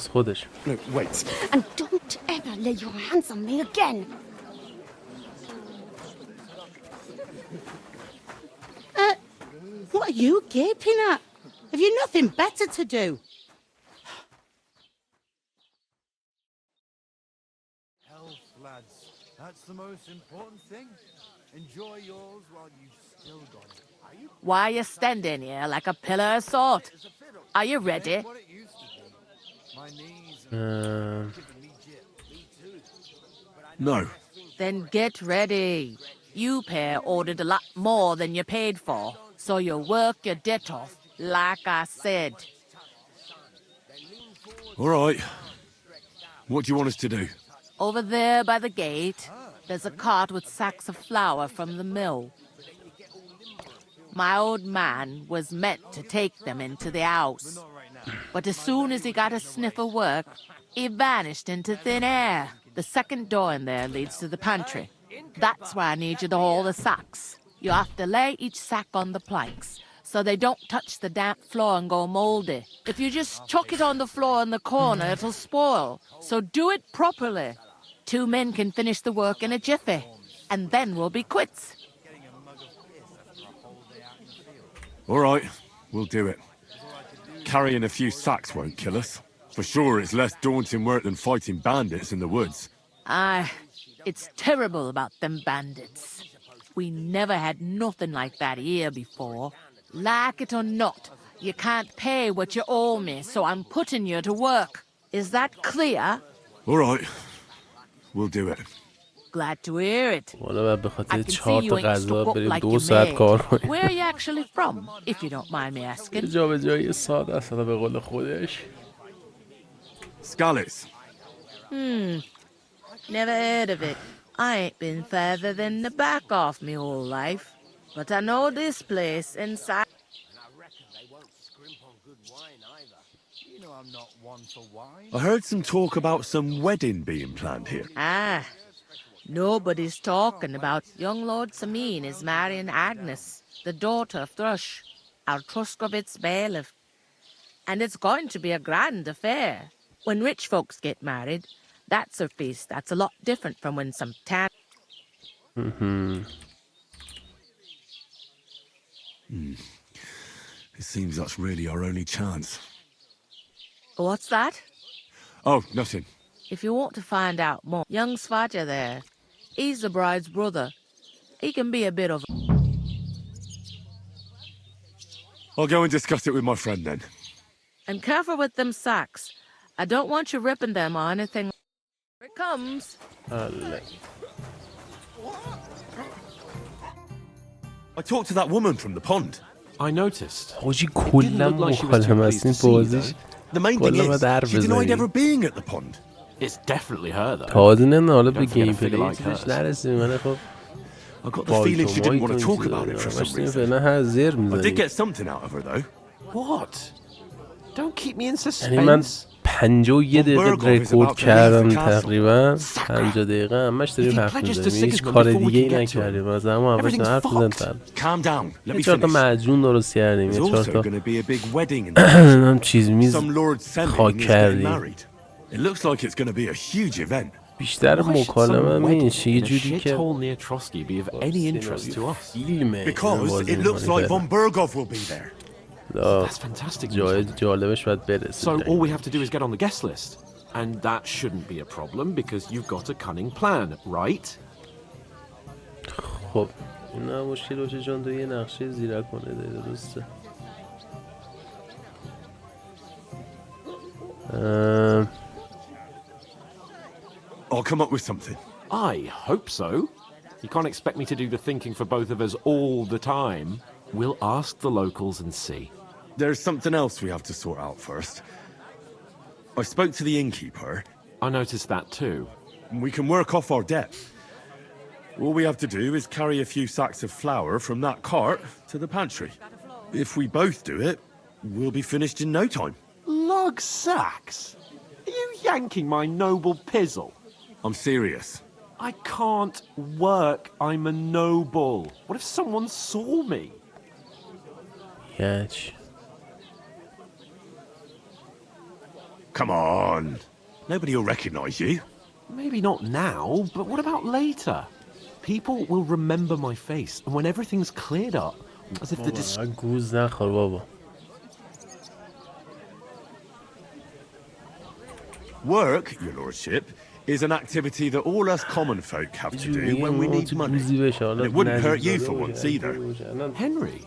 F: No, wait.
O: And don't ever lay your hands on me again.
M: What are you gaping at? Have you nothing better to do?
D: Health, lads. That's the most important thing. Enjoy yours while you've still got it.
P: Why are you standing here like a pillar of salt? Are you ready?
L: No.
P: Then get ready. You pair ordered a lot more than you paid for, so you work your debt off, like I said.
L: All right. What do you want us to do?
P: Over there by the gate, there's a cart with sacks of flour from the mill. My old man was meant to take them into the house. But as soon as he got a sniff of work, he vanished into thin air. The second door in there leads to the pantry. That's why I need you to haul the sacks. You have to lay each sack on the planks, so they don't touch the damp floor and go moldy. If you just chuck it on the floor in the corner, it'll spoil. So do it properly. 2 men can finish the work in a jiffy, and then we'll be quits.
L: All right, we'll do it. Carrying a few sacks won't kill us. For sure, it's less daunting work than fighting bandits in the woods.
P: Aye, it's terrible about them bandits. We never had nothing like that here before. Like it or not, you can't pay what you owe me, so I'm putting you to work. Is that clear?
L: All right, we'll do it.
P: Glad to hear it.
A: والا به خاطر
P: I can
A: 4
P: see
A: تا
P: you ain't
A: غذا
P: stuck up
A: بریم
P: like
A: 2
P: you
A: ساعت
P: made.
A: کار کنیم.
P: Where are you actually from, if you don't mind me asking?
A: جابجایی ساده است به قول خودش.
L: Scallis.
P: Never heard of it. I ain't been further than the back off me whole life. But I know this place inside.
L: I heard some talk about some wedding being planned here.
P: Ah, nobody's talking about young Lord Samin is marrying Agnes, the daughter of Thrush, our Truscovitz bailiff. And it's going to be a grand affair. When rich folks get married, that's a feast that's a lot different from when some town...
L: It seems that's really our only chance.
P: What's that?
L: Oh, nothing.
P: If you want to find out more, young Svaja there, he's the bride's brother. He can be a bit of...
L: I'll go and discuss it with my friend then.
P: And careful with them sacks. I don't want you ripping them or anything. Here it comes.
F: I talked to that woman from the pond.
J: I noticed.
A: حاجی کلا مکالمه است این بازیش.
F: The main thing is, she denied ever being at the pond.
J: It's definitely her though.
A: تازه نه حالا به گیم پلی چیزش نرسیم ولی خب
F: I got the feeling she didn't want to talk about it for some reason. I did get something out of her though.
J: What? Don't keep me in
A: یعنی من
J: suspense.
A: 51 دقیقه رکورد کردم تقریبا 50 دقیقه همش داریم حرف میزنیم هیچ کار دیگه ای نکردیم از همون اولش حرف میزنیم یه 4 تا معجون درست کردیم یه 4 تا چیز میز خاک کردیم بیشتر مکالمه میشه یه جوری که فیلمه
J: That's fantastic.
A: جای جالبش باید برسه.
J: So all we have to do is get on the guest list. And that shouldn't be a problem because you've got a cunning plan, right?
A: خب نه مشکل باشه چون تو یه نقشه زیرکانه داری درسته.
L: I'll come up with something.
H: I hope so. You can't expect me to do the thinking for both of us all the time. We'll ask the locals and see.
L: There's something else we have to sort out first. I spoke to the innkeeper.
H: I noticed that too.
L: We can work off our debt. All we have to do is carry a few sacks of flour from that cart to the pantry. If we both do it, we'll be finished in no time.
H: Lug sacks? Are you yanking my noble pizzle?
L: I'm serious.
H: I can't work. I'm a noble. What if someone saw me?
A: Yes.
L: Come on. Nobody will recognize you.
H: Maybe not now, but what about later? People will remember my face, and when everything's cleared up, as if the
L: Work, your lordship, is an activity that all us common folk have to do when we need money. And it wouldn't hurt you for once either.
H: Henry,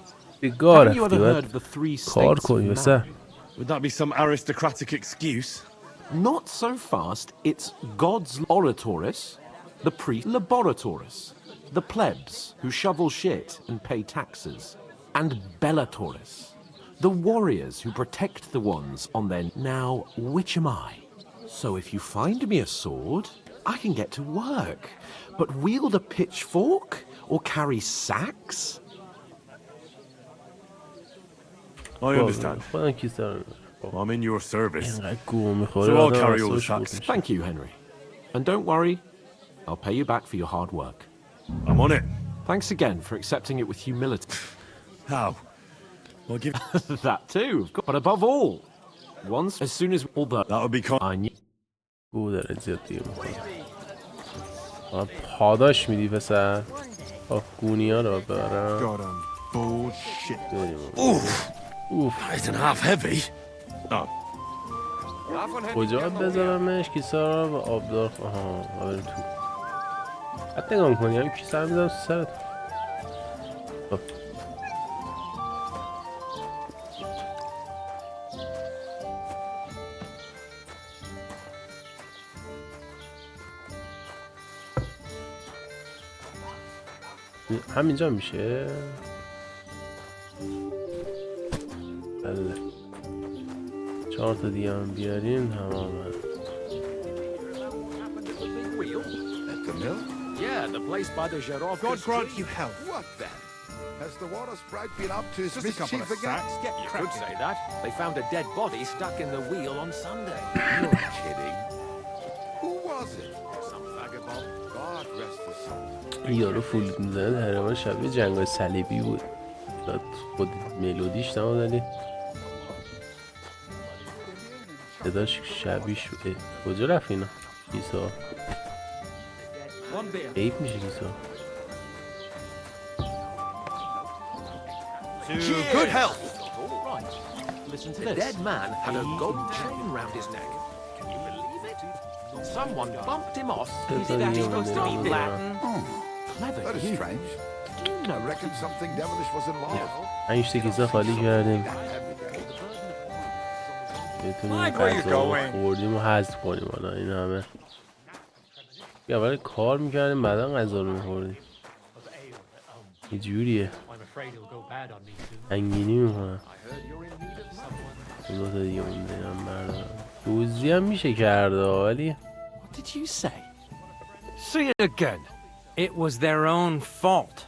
A: haven't
H: you ever heard of the three states of man?
L: Would that be some aristocratic excuse?
H: Not so fast. It's God's oratoris, the priest laboratoris, the plebs who shovel shit and pay taxes, and bellatoris, the warriors who protect the ones on their... Now, which am I? So if you find me a sword, I can get to work. But wield a pitchfork or carry sacks?
L: I understand.
A: Thank you, sir.
L: I'm in your service. So I'll carry all the sacks.
H: Thank you, Henry. And don't worry, I'll pay you back for your hard work.
L: I'm on it.
H: Thanks again for accepting it with humility.
L: How? I'll give
H: that too, but above all, once, as soon as all the...
L: That would be
H: I knew...
A: پاداش میدی پسر گونی ها رو ببرم.
L: God, I'm bored shit. Oof. That isn't half heavy. Oh.
A: کجا بذارمش؟ کیسه رو و آبدار آها بریم تو. حتی نگاه میکنی همین کیسه رو میذارم تو سرت. همینجا میشه. بله 4 تا دیگه هم بیارین تمامه.
D: God grant you health.
Q: What then? Has the water sprite been up to his
D: Just a couple
Q: mischief
D: of
Q: again?
D: sacks. Get
R: You could say that. They found a dead body stuck in the wheel on Sunday.
Q: You're kidding. Who was it?
R: Some vagabond.
Q: God rest his soul.
A: این یارو فول میزنه تقریبا شبیه جنگ‌های صلیبی بود. خود ملودیش نماد ولی صداش شبیهش بود. کجا رفت اینا؟ کیسا عیب میشه کیسا.
D: To good health.
R: Listen to this. The dead man had a gold chain round his neck. Can you believe it? Someone bumped him off. Is that supposed to be Latin? Clever.
Q: That is strange.
R: No,
Q: I reckon something devilish was involved.
A: 5 تا کیسه خالی کردیم. بتونیم غذا خوردیم و حذف کنیم. حالا این همه اول کار میکردیم بعدا غذا رو میخوردیم. یه جوریه انگینی میکنم. 2 تا دیگه مونده هم بردارم. دوزی هم میشه کرده ولی
H: What did you say?
S: Say it again. It was their own fault.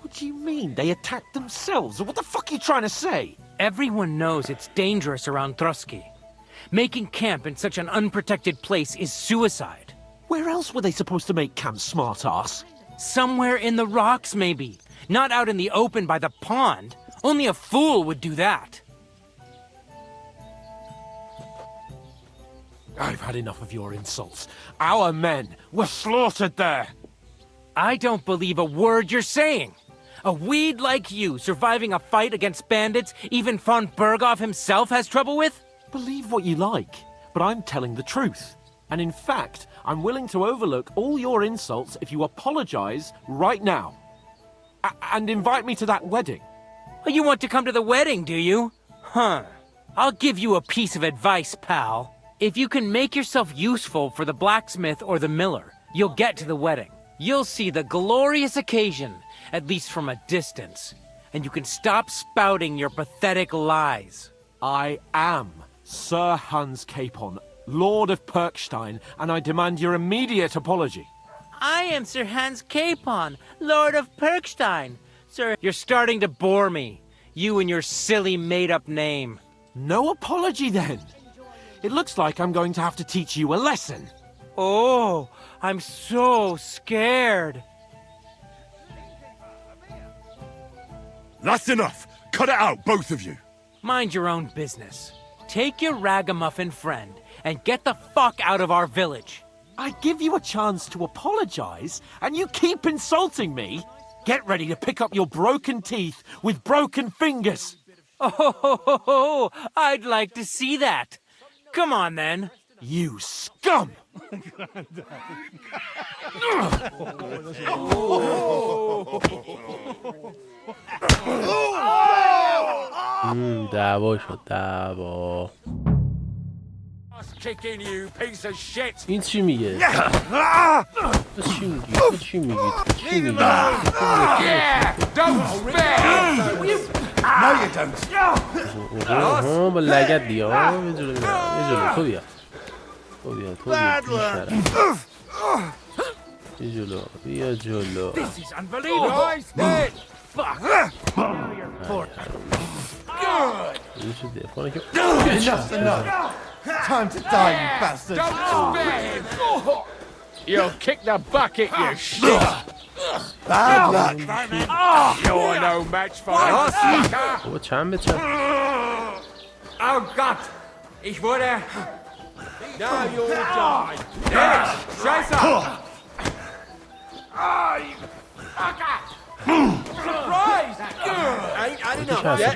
H: What do you mean? They attacked themselves? What the fuck are you trying to say?
S: Everyone knows it's dangerous around Trotsky. Making camp in such an unprotected place is suicide.
H: Where else were they supposed to make camp, smart-ass?
S: Somewhere in the rocks, maybe. Not out in the open by the pond. Only a fool would do that.
H: I've had enough of your insults. Our men were slaughtered there.
S: I don't believe a word you're saying. A weed like you surviving a fight against bandits even von Berghoff himself has trouble with?
H: Believe what you like, but I'm telling the truth. And in fact, I'm willing to overlook all your insults if you apologize right now. And invite me to that wedding?
S: Well, you want to come to the wedding, do you? Huh. I'll give you a piece of advice, pal. If you can make yourself useful for the blacksmith or the miller, you'll get to the wedding. You'll see the glorious occasion, at least from a distance. And you can stop spouting your pathetic lies.
H: I am Sir Hans Capon, Lord of Perkstein, and I demand your immediate apology.
S: I am Sir Hans Capon, Lord of Perkstein. Sir, you're starting to bore me. You and your silly made-up name.
H: No apology, then. It looks like I'm going to have to teach you a lesson.
S: Oh, I'm so scared.
L: That's enough. Cut it out, both of you.
S: Mind your own business. Take your ragamuffin friend and get the fuck out of our village.
H: I give you a chance to apologize, and you keep insulting me? Get ready to pick up your broken teeth with broken fingers.
S: Oh, I'd like to see that. Come on, then.
H: You scum!
A: دعوا شد دعوا. این چی میگه؟ چی میگی؟ با لگت بیا. یه جلو تو بیا. تو بیا جلو.
D: Enough. Time to die, you bastard.
J: Don't spare him. You'll kick the bucket, you shit.
D: Bad luck.
J: You're no match for us.
R: Oh Gott, ich wurde... Now you'll die. Yes, Scheiße. You fucker. Surprise. I didn't know yet.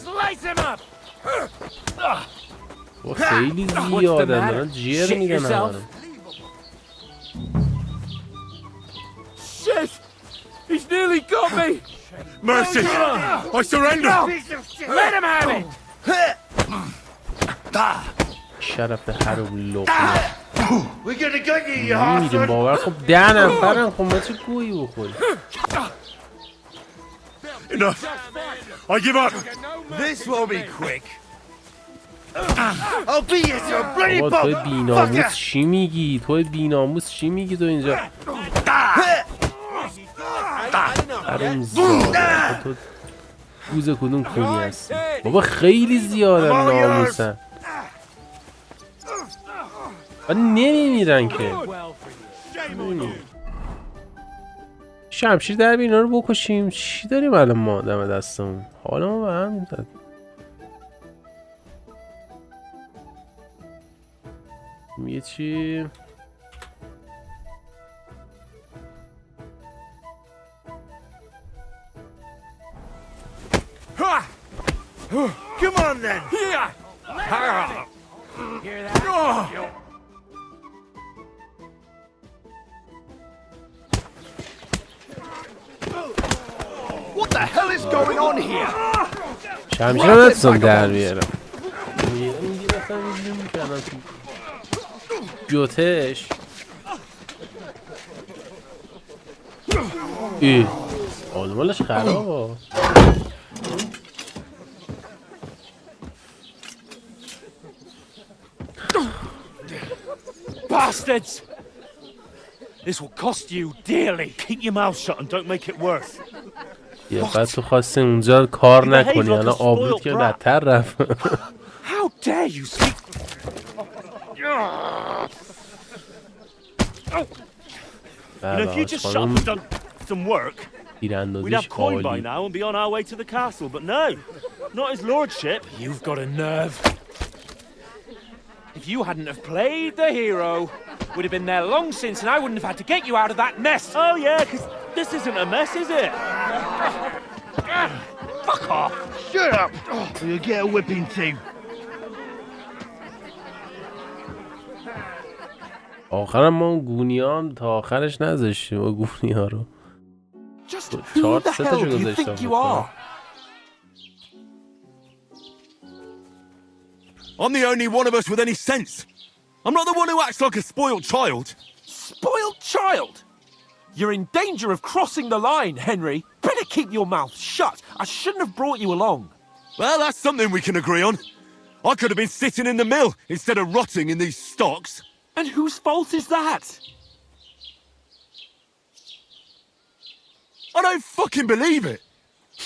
R: Slice him up.
A: خیلی زیادن دارن جیر میدن همه.
J: Shit! He's nearly got me!
L: Mercy! I surrender!
J: Let him have it!
A: شرف حروم لقمه.
D: We're gonna get you, you
A: نمیدیم باور خب 10 نفرن خب ما چه گویی بخوریم.
L: Enough! I give up!
D: This will be quick. I'll beat you to a bloody pulp!
A: توی بیناموس چی میگی؟ توی بیناموس چی میگی تو اینجا؟ حروم زاده. تو گوز کدوم کنی هستی؟ بابا خیلی زیادن ناموسن. نمیمیرن که. شمشیر در اینا رو بکشیم. چی داریم الان ما دم دستمون؟ حالا ما به هم میداد. یه چی؟
D: Come on then!
J: Hear that?
D: What the hell is going on here?
A: شمشیر رو نتونم در بیارم. جوتش آلمالش خرابه.
K: Bastards! This will cost you dearly. Keep your mouth shut and don't make it worse.
A: یه بعد تو خواستی اونجا کار نکنی الان آبرود که بدتر رفت.
K: How dare you speak? If you just shut up and done some work, we'd have coin by now and be on our way to the castle. But no, not his lordship.
I: You've got a nerve. If you hadn't have played the hero, we'd have been there long since, and I wouldn't have had to get you out of that mess.
K: Oh yeah, because this isn't a mess, is it?
D: Fuck off! Shut up! Or you'll get a whipping too.
A: آخرم ما اون گونی هم تا آخرش نذاشتیم اون گونی ها رو.
R: Who the hell do you think you are?
L: I'm the only one of us with any sense. I'm not the one who acts like a spoiled child.
R: Spoiled child? You're in danger of crossing the line, Henry. Better keep your mouth shut. I shouldn't have brought you along.
L: Well, that's something we can agree on. I could have been sitting in the mill instead of rotting in these stocks.
R: And whose fault is that?
L: I don't fucking believe it.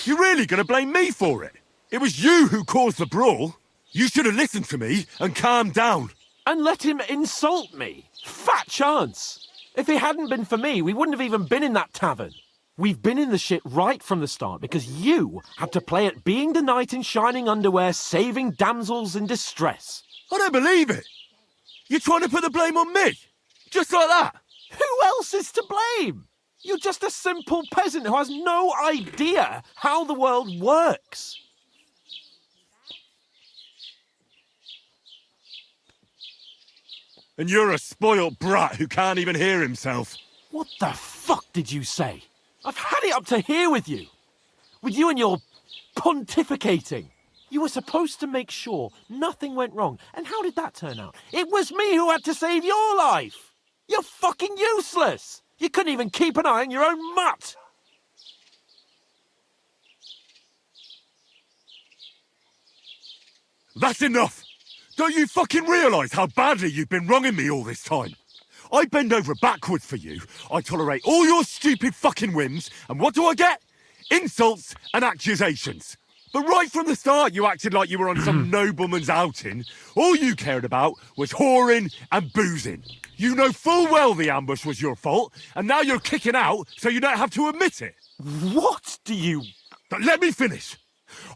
L: You're really gonna blame me for it? It was you who caused the brawl. You should have listened to me and calmed down.
R: And let him insult me. Fat chance. If it hadn't been for me, we wouldn't have even been in that tavern. We've been in the shit right from the start because you had to play at being the knight in shining underwear, saving damsels in distress.
L: I don't believe it. You're trying to put the blame on me? Just like that?
R: Who else is to blame? You're just a simple peasant who has no idea how the world works.
L: And you're a spoilt brat who can't even hear himself.
R: What the fuck did you say? I've had it up to here with you. With you and your pontificating. You were supposed to make sure nothing went wrong. And how did that turn out? It was me who had to save your life. You're fucking useless. You couldn't even keep an eye on your own mutt.
L: That's enough. Don't you fucking realise how badly you've been wronging me all this time? I bend over backwards for you. I tolerate all your stupid fucking whims. And what do I get? Insults and accusations. But right from the start, you acted like you were on some nobleman's outing. All you cared about was whoring and boozing. You know full well the ambush was your fault, and now you're kicking out so you don't have to admit it.
R: What do you...
L: But let me finish.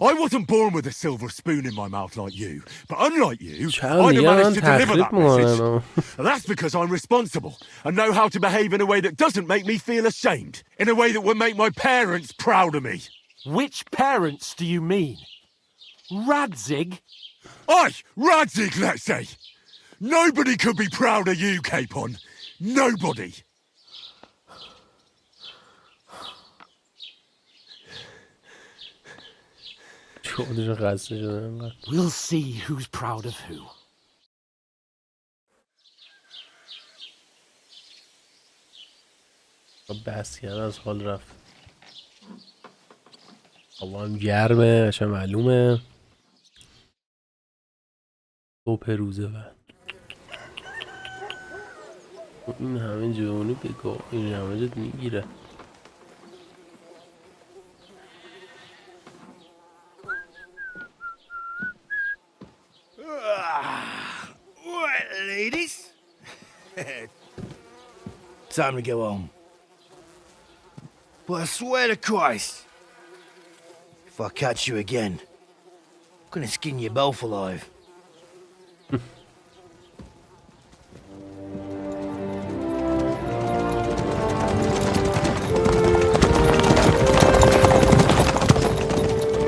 L: I wasn't born with a silver spoon in my mouth like you, but unlike you, I'd have managed to deliver that message. That's because I'm responsible and know how to behave in a way that doesn't make me feel ashamed, in a way that would make my parents proud of me.
R: Which parents do you mean? Radzig?
L: Aye, Radzig, let's say. Nobody could be proud of you, Capon. Nobody.
R: We'll see who's proud of who.
A: بحث کردن از حال رفت. هوا هم گرمه چه معلومه صبح روزه بعد این همه جوانو بگاه این همه جد میگیره
D: Right, ladies. Time to go home. But I swear to Christ, if I catch you again, I'm gonna skin you both alive.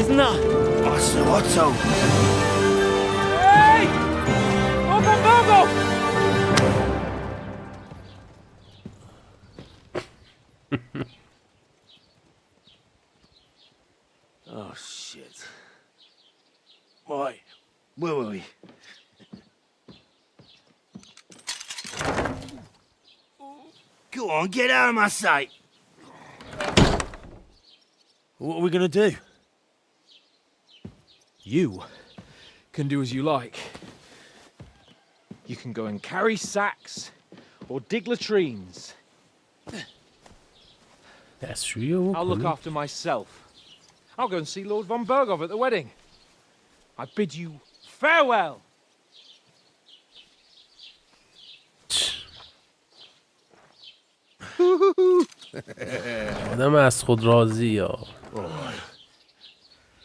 S: Isn't that?
D: Otto.
I: Hey! Open Bogo!
D: Oh, shit. Right, where were we? Go on, get out of my sight.
I: What are we gonna do? You can do as you like. You can go and carry sacks or dig latrines.
A: That's true.
I: I'll look after myself. I'll go and see Lord von Bergov at the wedding. I bid you farewell.
A: آدم از خود راضی یا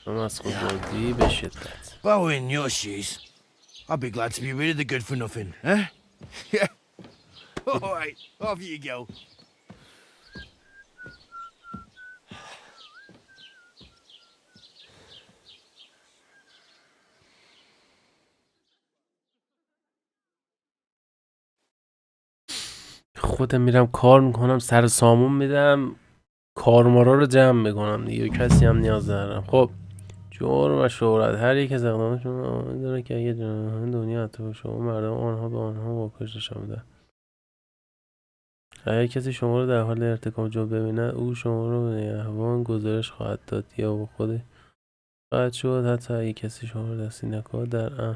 A: آدم از خود راضی به شدت.
D: If I were in your shoes, I'd be glad to be rid of the good for nothing, eh? Yeah. All right, off you go.
A: خودم میرم کار میکنم، سر سامون میدم، کارمارا رو جمع میکنم دیگه، کسی هم نیاز ندارم. خب جرم و شهرت، هر یک از اقداماتشون آمد داره که اگه دنیا حتی شما مردم آنها به آنها واکنش نشان میدن. اگر کسی شما رو در حال ارتکاب جرم ببیند او شما رو به نگهبان گزارش خواهد داد یا به خود خواهد شد. حتی اگه کسی شما رو دستی نکرد در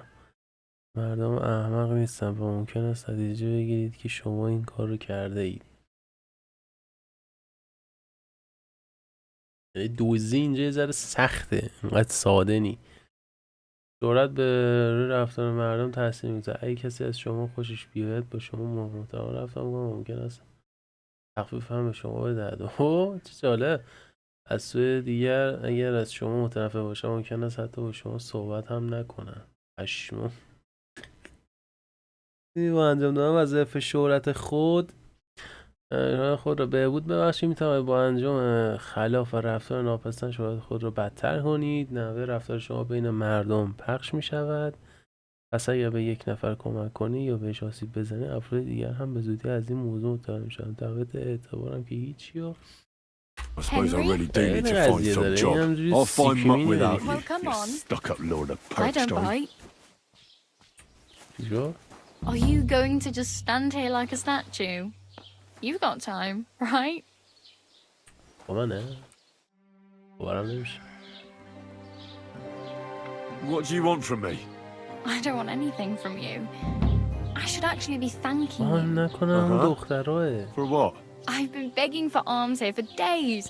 A: مردم احمق نیستن و ممکن است نتیجه بگیرید که شما این کار رو کرده اید. دوزی اینجا یه ذره سخته، اینقدر ساده نی. شهرت به روی رفتار مردم تاثیر میگذاره. اگه کسی از شما خوشش بیاید با شما محترم رفتار کنه ممکن است تخفیف هم به شما بدهد. چه جالب. از سوی دیگر اگر از شما متنفر باشه ممکن است حتی با شما صحبت هم نکنن. پشمو. با انجام دادن وظایف شهرت خود را بهبود ببخشید، میتواند با انجام خلاف و رفتار ناپسند شهرت خود را بدتر کنید. نحوه رفتار شما بین مردم پخش میشود، پس اگر به یک نفر کمک کنی یا بهش آسیب بزنی افراد دیگر هم به زودی از این موضوع مطلع میشن. دعوت اعتبارم که هیچی و
L: I suppose I really do need to find some job. I'll find muck without you, you stuck-up lord of
T: I don't
L: Parkstone.
T: bite.
A: Sure.
T: Are you going to just stand here like a statue? You've got time, right?
A: نه. باورم نمیشه.
L: What do you want from me?
T: I don't want anything from you. I should actually be thanking you.
A: نکنم دختراه.
L: For what?
T: I've been begging for alms here for days,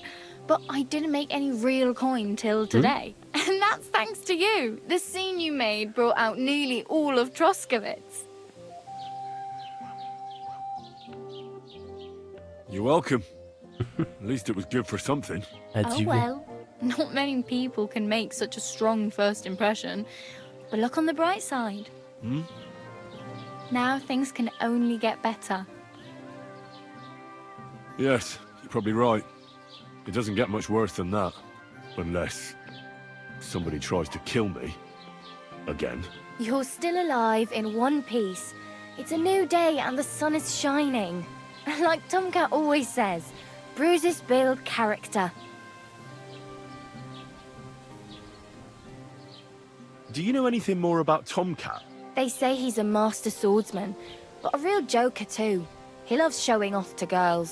T: but I didn't make any real coin till today. And that's thanks to you. The scene you made brought out nearly all of Troskowitz.
L: You're welcome. At least it was good for something.
T: Oh well, not many people can make such a strong first impression. But look on the bright side. Now things can only get better.
L: Yes, you're probably right. It doesn't get much worse than that. Unless somebody tries to kill me. Again.
G: You're still alive in one piece. It's a new day and the sun is shining. Like Tomcat always says, bruises build character.
F: Do you know anything more about Tomcat?
G: They say he's a master swordsman, but a real joker too. He loves showing off to girls.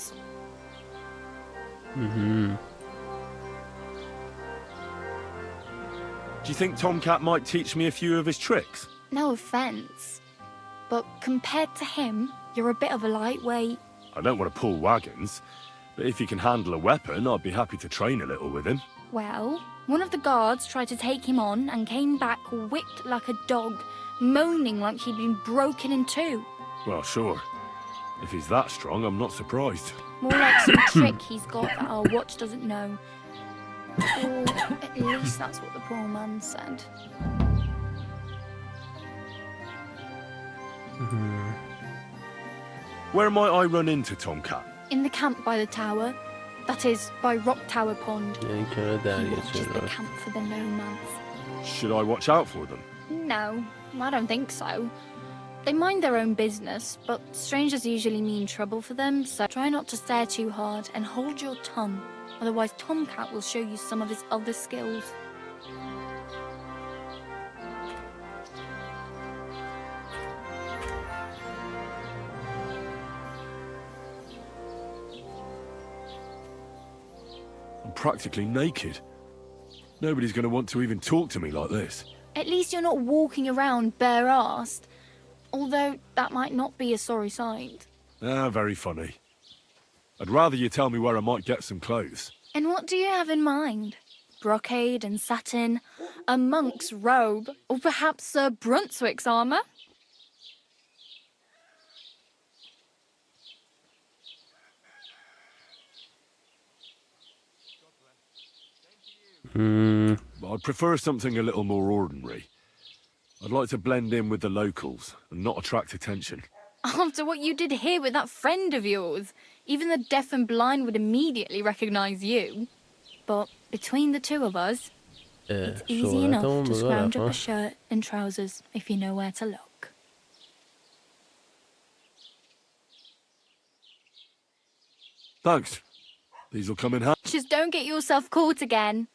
F: Do you think Tomcat might teach me a few of his tricks?
T: No offense, but compared to him, you're a bit of a lightweight.
F: I don't want to pull wagons, but if he can handle a weapon, I'd be happy to train a little with him.
T: Well, one of the guards tried to take him on and came back whipped like a dog, moaning like he'd been broken in two.
F: Well, sure. If he's that strong, I'm not surprised.
T: More like some trick he's got that our watch doesn't know. Or at least that's what the poor man said.
F: Where might I run into Tomcat?
T: In the camp by the tower. That is, by Rock Tower Pond. He watches the camp for the nomads.
F: Should I watch out for them?
T: No, I don't think so. They mind their own business, but strangers usually mean trouble for them, so try not to stare too hard and hold your tongue. Otherwise Tomcat will show you some of his other skills.
L: I'm practically naked. Nobody's going to want to even talk to me like this.
T: At least you're not walking around bare-assed. Although that might not be a sorry sight.
L: Ah, very funny. I'd rather you tell me where I might get some clothes.
T: And what do you have in mind? Brocade and satin, a monk's robe, or perhaps Sir Brunswick's armour?
L: I'd prefer something a little more ordinary. I'd like to blend in with the locals and not attract attention.
T: After what you did here with that friend of yours, even the deaf and blind would immediately recognise you. But between the two of us, it's easy enough to scrounge up a shirt and trousers if you know where to look.
L: Thanks. These will come in handy.
T: Just don't get yourself caught again.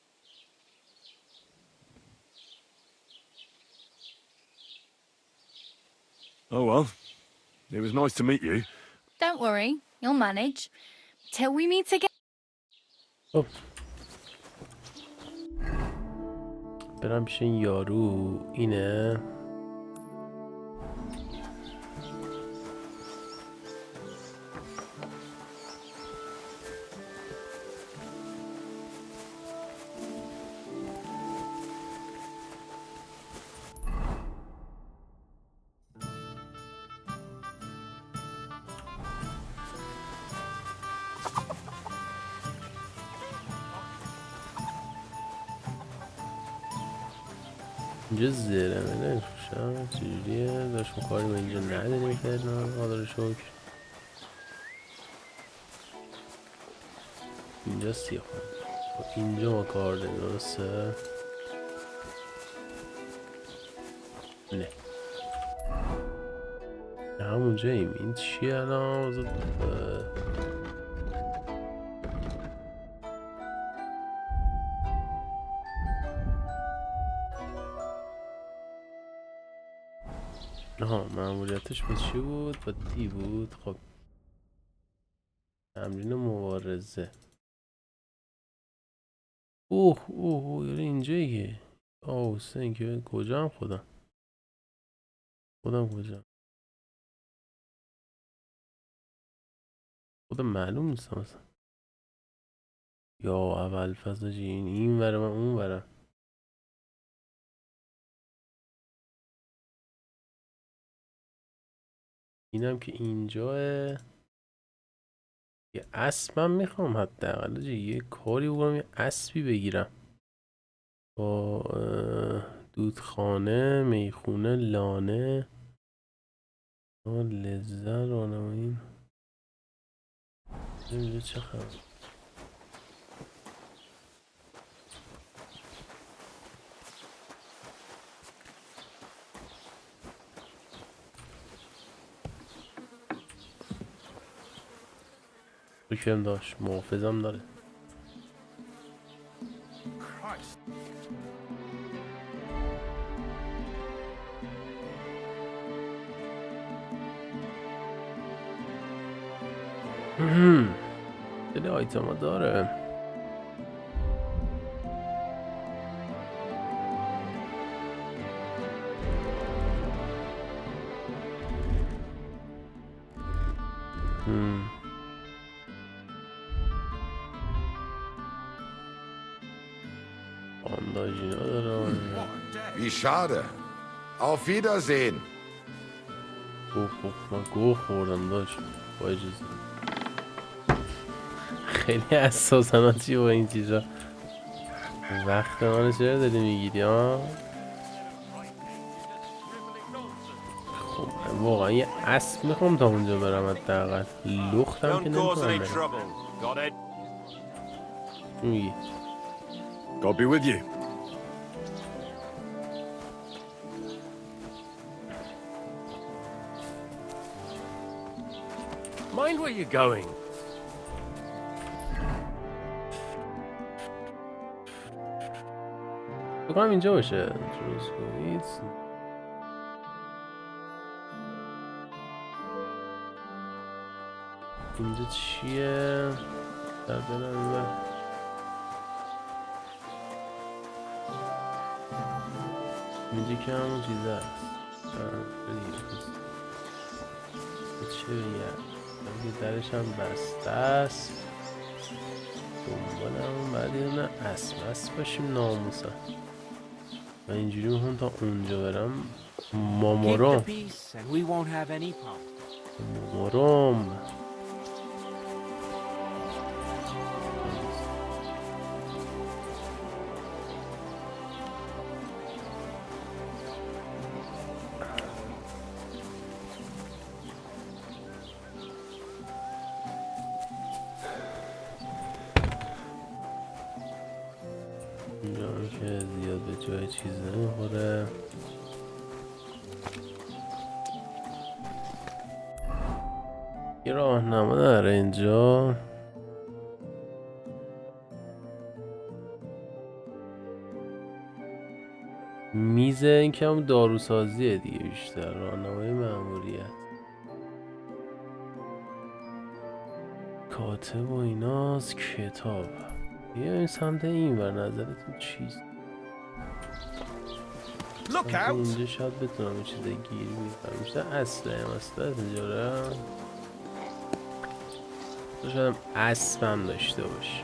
L: Oh well. It was nice to meet you.
T: Don't worry, you'll manage. Till we meet again.
A: خب برم پیش این یارو اینه. اینجا زرمه نمیفروشم چجوریه؟ داشت کاری ما اینجا نداریم فعلا خدا رو شکر. اینجا سیاه اینجا ما کار داریم درسته؟ نه همونجاییم. این چیه الان؟ آها مأموریتش با چی بود؟ با دی بود. خب تمرین مبارزه. اوه یعنی اینجاییه. حسین که کجا هم خودم کجا خودم معلوم نیستم اصلا. یا اول فصل این ور من اون ورم. اینم که اینجاه. یه اسبم میخوام حداقل یه کاری بکنم یه اسبی بگیرم با دودخانه میخونه لانه لذت راهنمایی. اینجا چه خبر؟ بکرم داشت محافظم داره. خیلی آیتما داره.
Q: Wie schade. Auf Wiedersehen.
A: من گوه خوردم داشت با اجازه. خیلی حساساناتی با این چیزا. وقت منو چرا داری میگیری ها؟ خب من واقعا یه اسب میخوام تا اونجا برم حداقل. لختم که نمیتونم برم. میگی
L: God be with you.
E: Mind where you're going.
A: بکنم اینجا باشه. جروز کنید. اینجا چیه؟ در دلم اینجا که همون چیزه هست. چه بگم؟ اینجا درش هم بسته است. دنبالم بعد یه نه اسب باشیم ناموسا. من اینجوری میخوام تا اونجا برم. مامورم که زیاد به جای چیز نمیخوره. یه راهنما داره اینجا. میز این که هم داروسازیه دیگه، بیشتر راهنمای مأموریت، کاتب و ایناست، کتاب. یه این سمت این ور نظرتون چیست؟ اینجا شاید بتونم چیز گیری میکنم. بیشتر اصله از اینجا را شاید اسبم داشته باشه.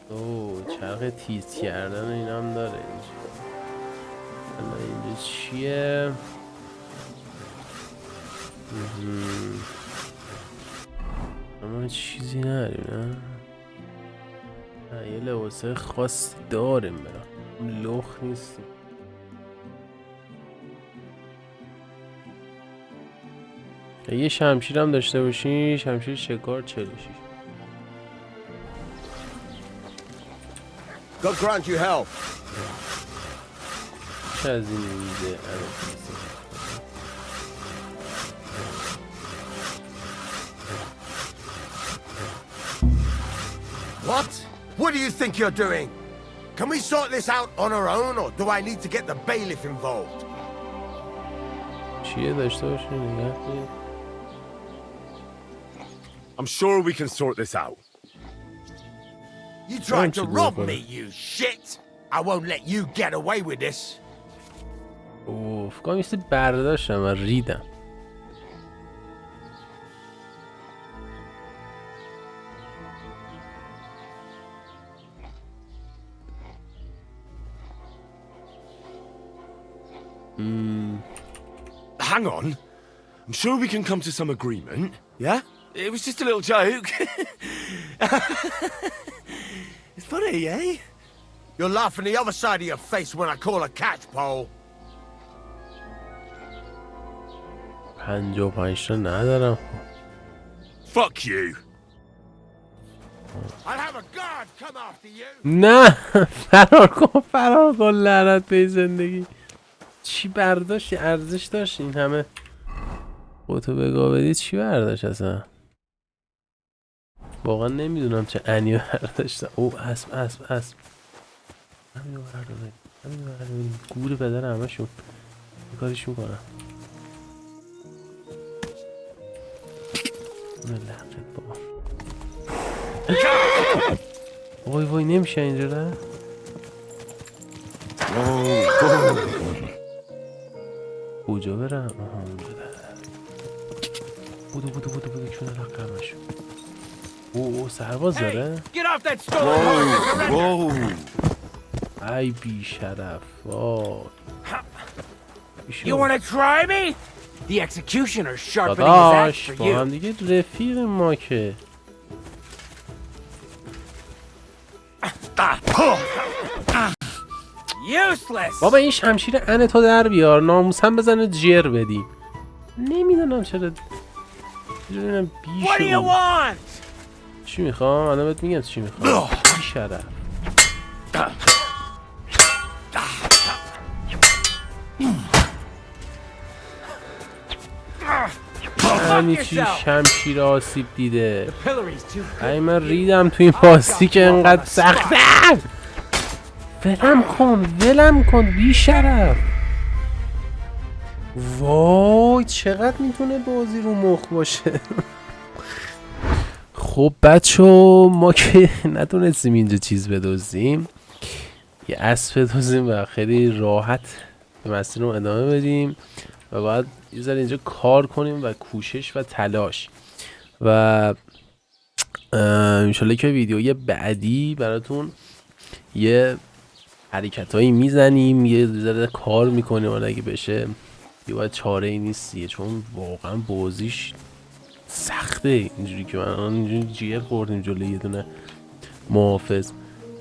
A: اوه چرخ تیز کردن این هم داره اینجا. حالا اینجا چیه؟ اما چیزی نداریم نه؟ یه لباسه خاصی داریم برام، لخ نیستیم. یه شمشیر هم داشته باشین، شمشیر شکار 46.
D: God grant you help.
A: چه از این میده؟
D: What? What do you think you're doing? Can we sort this out on our own, or do I need to get the bailiff involved?
A: چیه داشته باشین نگه کنید.
L: I'm sure we can sort this out.
D: You tried to rob me, you shit! I won't let you get away with this.
A: اوه فکرم یه چیزی برداشتم و ریدم.
L: Hang on. I'm sure we can come to some agreement. Yeah? It was just a little joke. It's funny, eh?
D: You'll laugh on the other side of your face when I call a catch pole.
A: 55 تا ندارم.
L: Fuck you.
D: I'll have a guard come after you.
A: نه فرار کن لعنت به زندگی. چی برداشت؟ ارزش داشت این همه خودتو بگاه بدی؟ چی برداشت اصلا؟ واقعا نمیدونم چه انی برداشت. او اسب همین برداریم گور پدر همشون کارش میکنم. لعنت بابا. وای نمیشه اینجا نه؟ کجا برم؟ آها اونجا بودو چونه رقمش. اوه سرباز داره؟ ای بی شرف.
S: You wanna try me? The executioner's sharpening his axe for you.
A: با هم دیگه رفیق ما که.
S: Useless.
A: بابا این شمشیر انه تو در بیار، ناموسم بزنه جر بدی. نمیدونم چرا. ببینم بیشو. چی میخوام؟ الان بهت میگم چی میخوام. بی شرف. همین چی شمشیر آسیب دیده. ای من ریدم تو این پاسی که انقدر سخته. ولم کن بی شرف. وای چقدر میتونه بازی رو مخ باشه. خب بچه ما که نتونستیم اینجا چیز بدوزیم، یه اسب بدوزیم و خیلی راحت به مسیر رو ادامه بدیم و باید یه ذره اینجا کار کنیم و کوشش و تلاش و انشالله که ویدیوی بعدی براتون یه حرکت هایی میزنیم، یه ذره کار میکنیم و اگه بشه یه باید چاره ای نیستیه، چون واقعا بازیش سخته. اینجوری که من اینجوری جیر خوردیم جلوی یه دونه محافظ،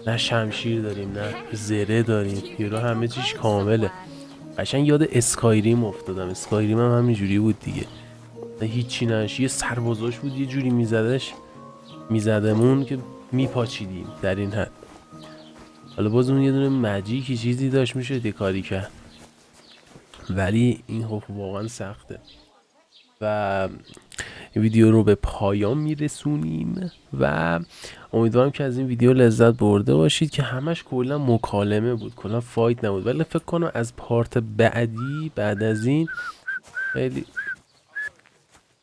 A: نه شمشیر داریم نه زره داریم، یه همه چیش کامله. قشنگ یاد اسکایریم افتادم. اسکایریم هم همینجوری بود دیگه، هیچی نش، یه سربازاش بود یه جوری میزدمون که میپاچیدیم در این حد. حالا باز اون یه دونه مجیکی چیزی داشت میشد یه کاری کرد، ولی این خب واقعا سخته. و ویدیو رو به پایان میرسونیم و امیدوارم که از این ویدیو لذت برده باشید که همش کلا مکالمه بود، کلا فایت نبود، ولی فکر کنم از پارت بعدی بعد از این خیلی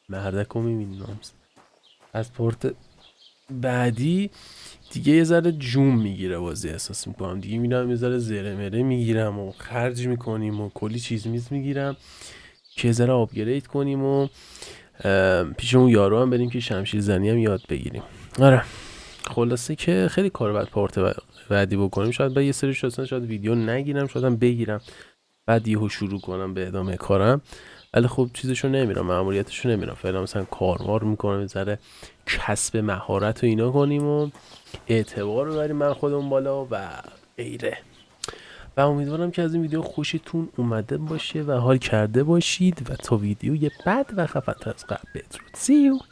A: مردکو میبینم از پارت بعدی دیگه یه ذره جوم میگیره بازی، احساس میکنم دیگه میرم یه ذره زره مره میگیرم و خرج میکنیم و کلی چیز میگیرم که یه ذره آپگرید کنیم و پیش اون یارو هم بریم که شمشیر زنی هم یاد بگیریم. آره خلاصه که خیلی کار بعد پارت بعدی بکنیم، شاید بعد یه سری شاید ویدیو نگیرم، شاید هم بگیرم بعد یهو شروع کنم به ادامه کارم، ولی خب چیزشو نمیرم، مأموریتشو نمیرم، فعلا مثلا کارمار میکنم یه ذره کسب مهارت و اینا کنیم و اعتبار ببریم من خودمون بالا و غیره. و امیدوارم که از این ویدیو خوشتون اومده باشه و حال کرده باشید و تا ویدیوی بعد و خفن‌تر از قبل بدرود. See you.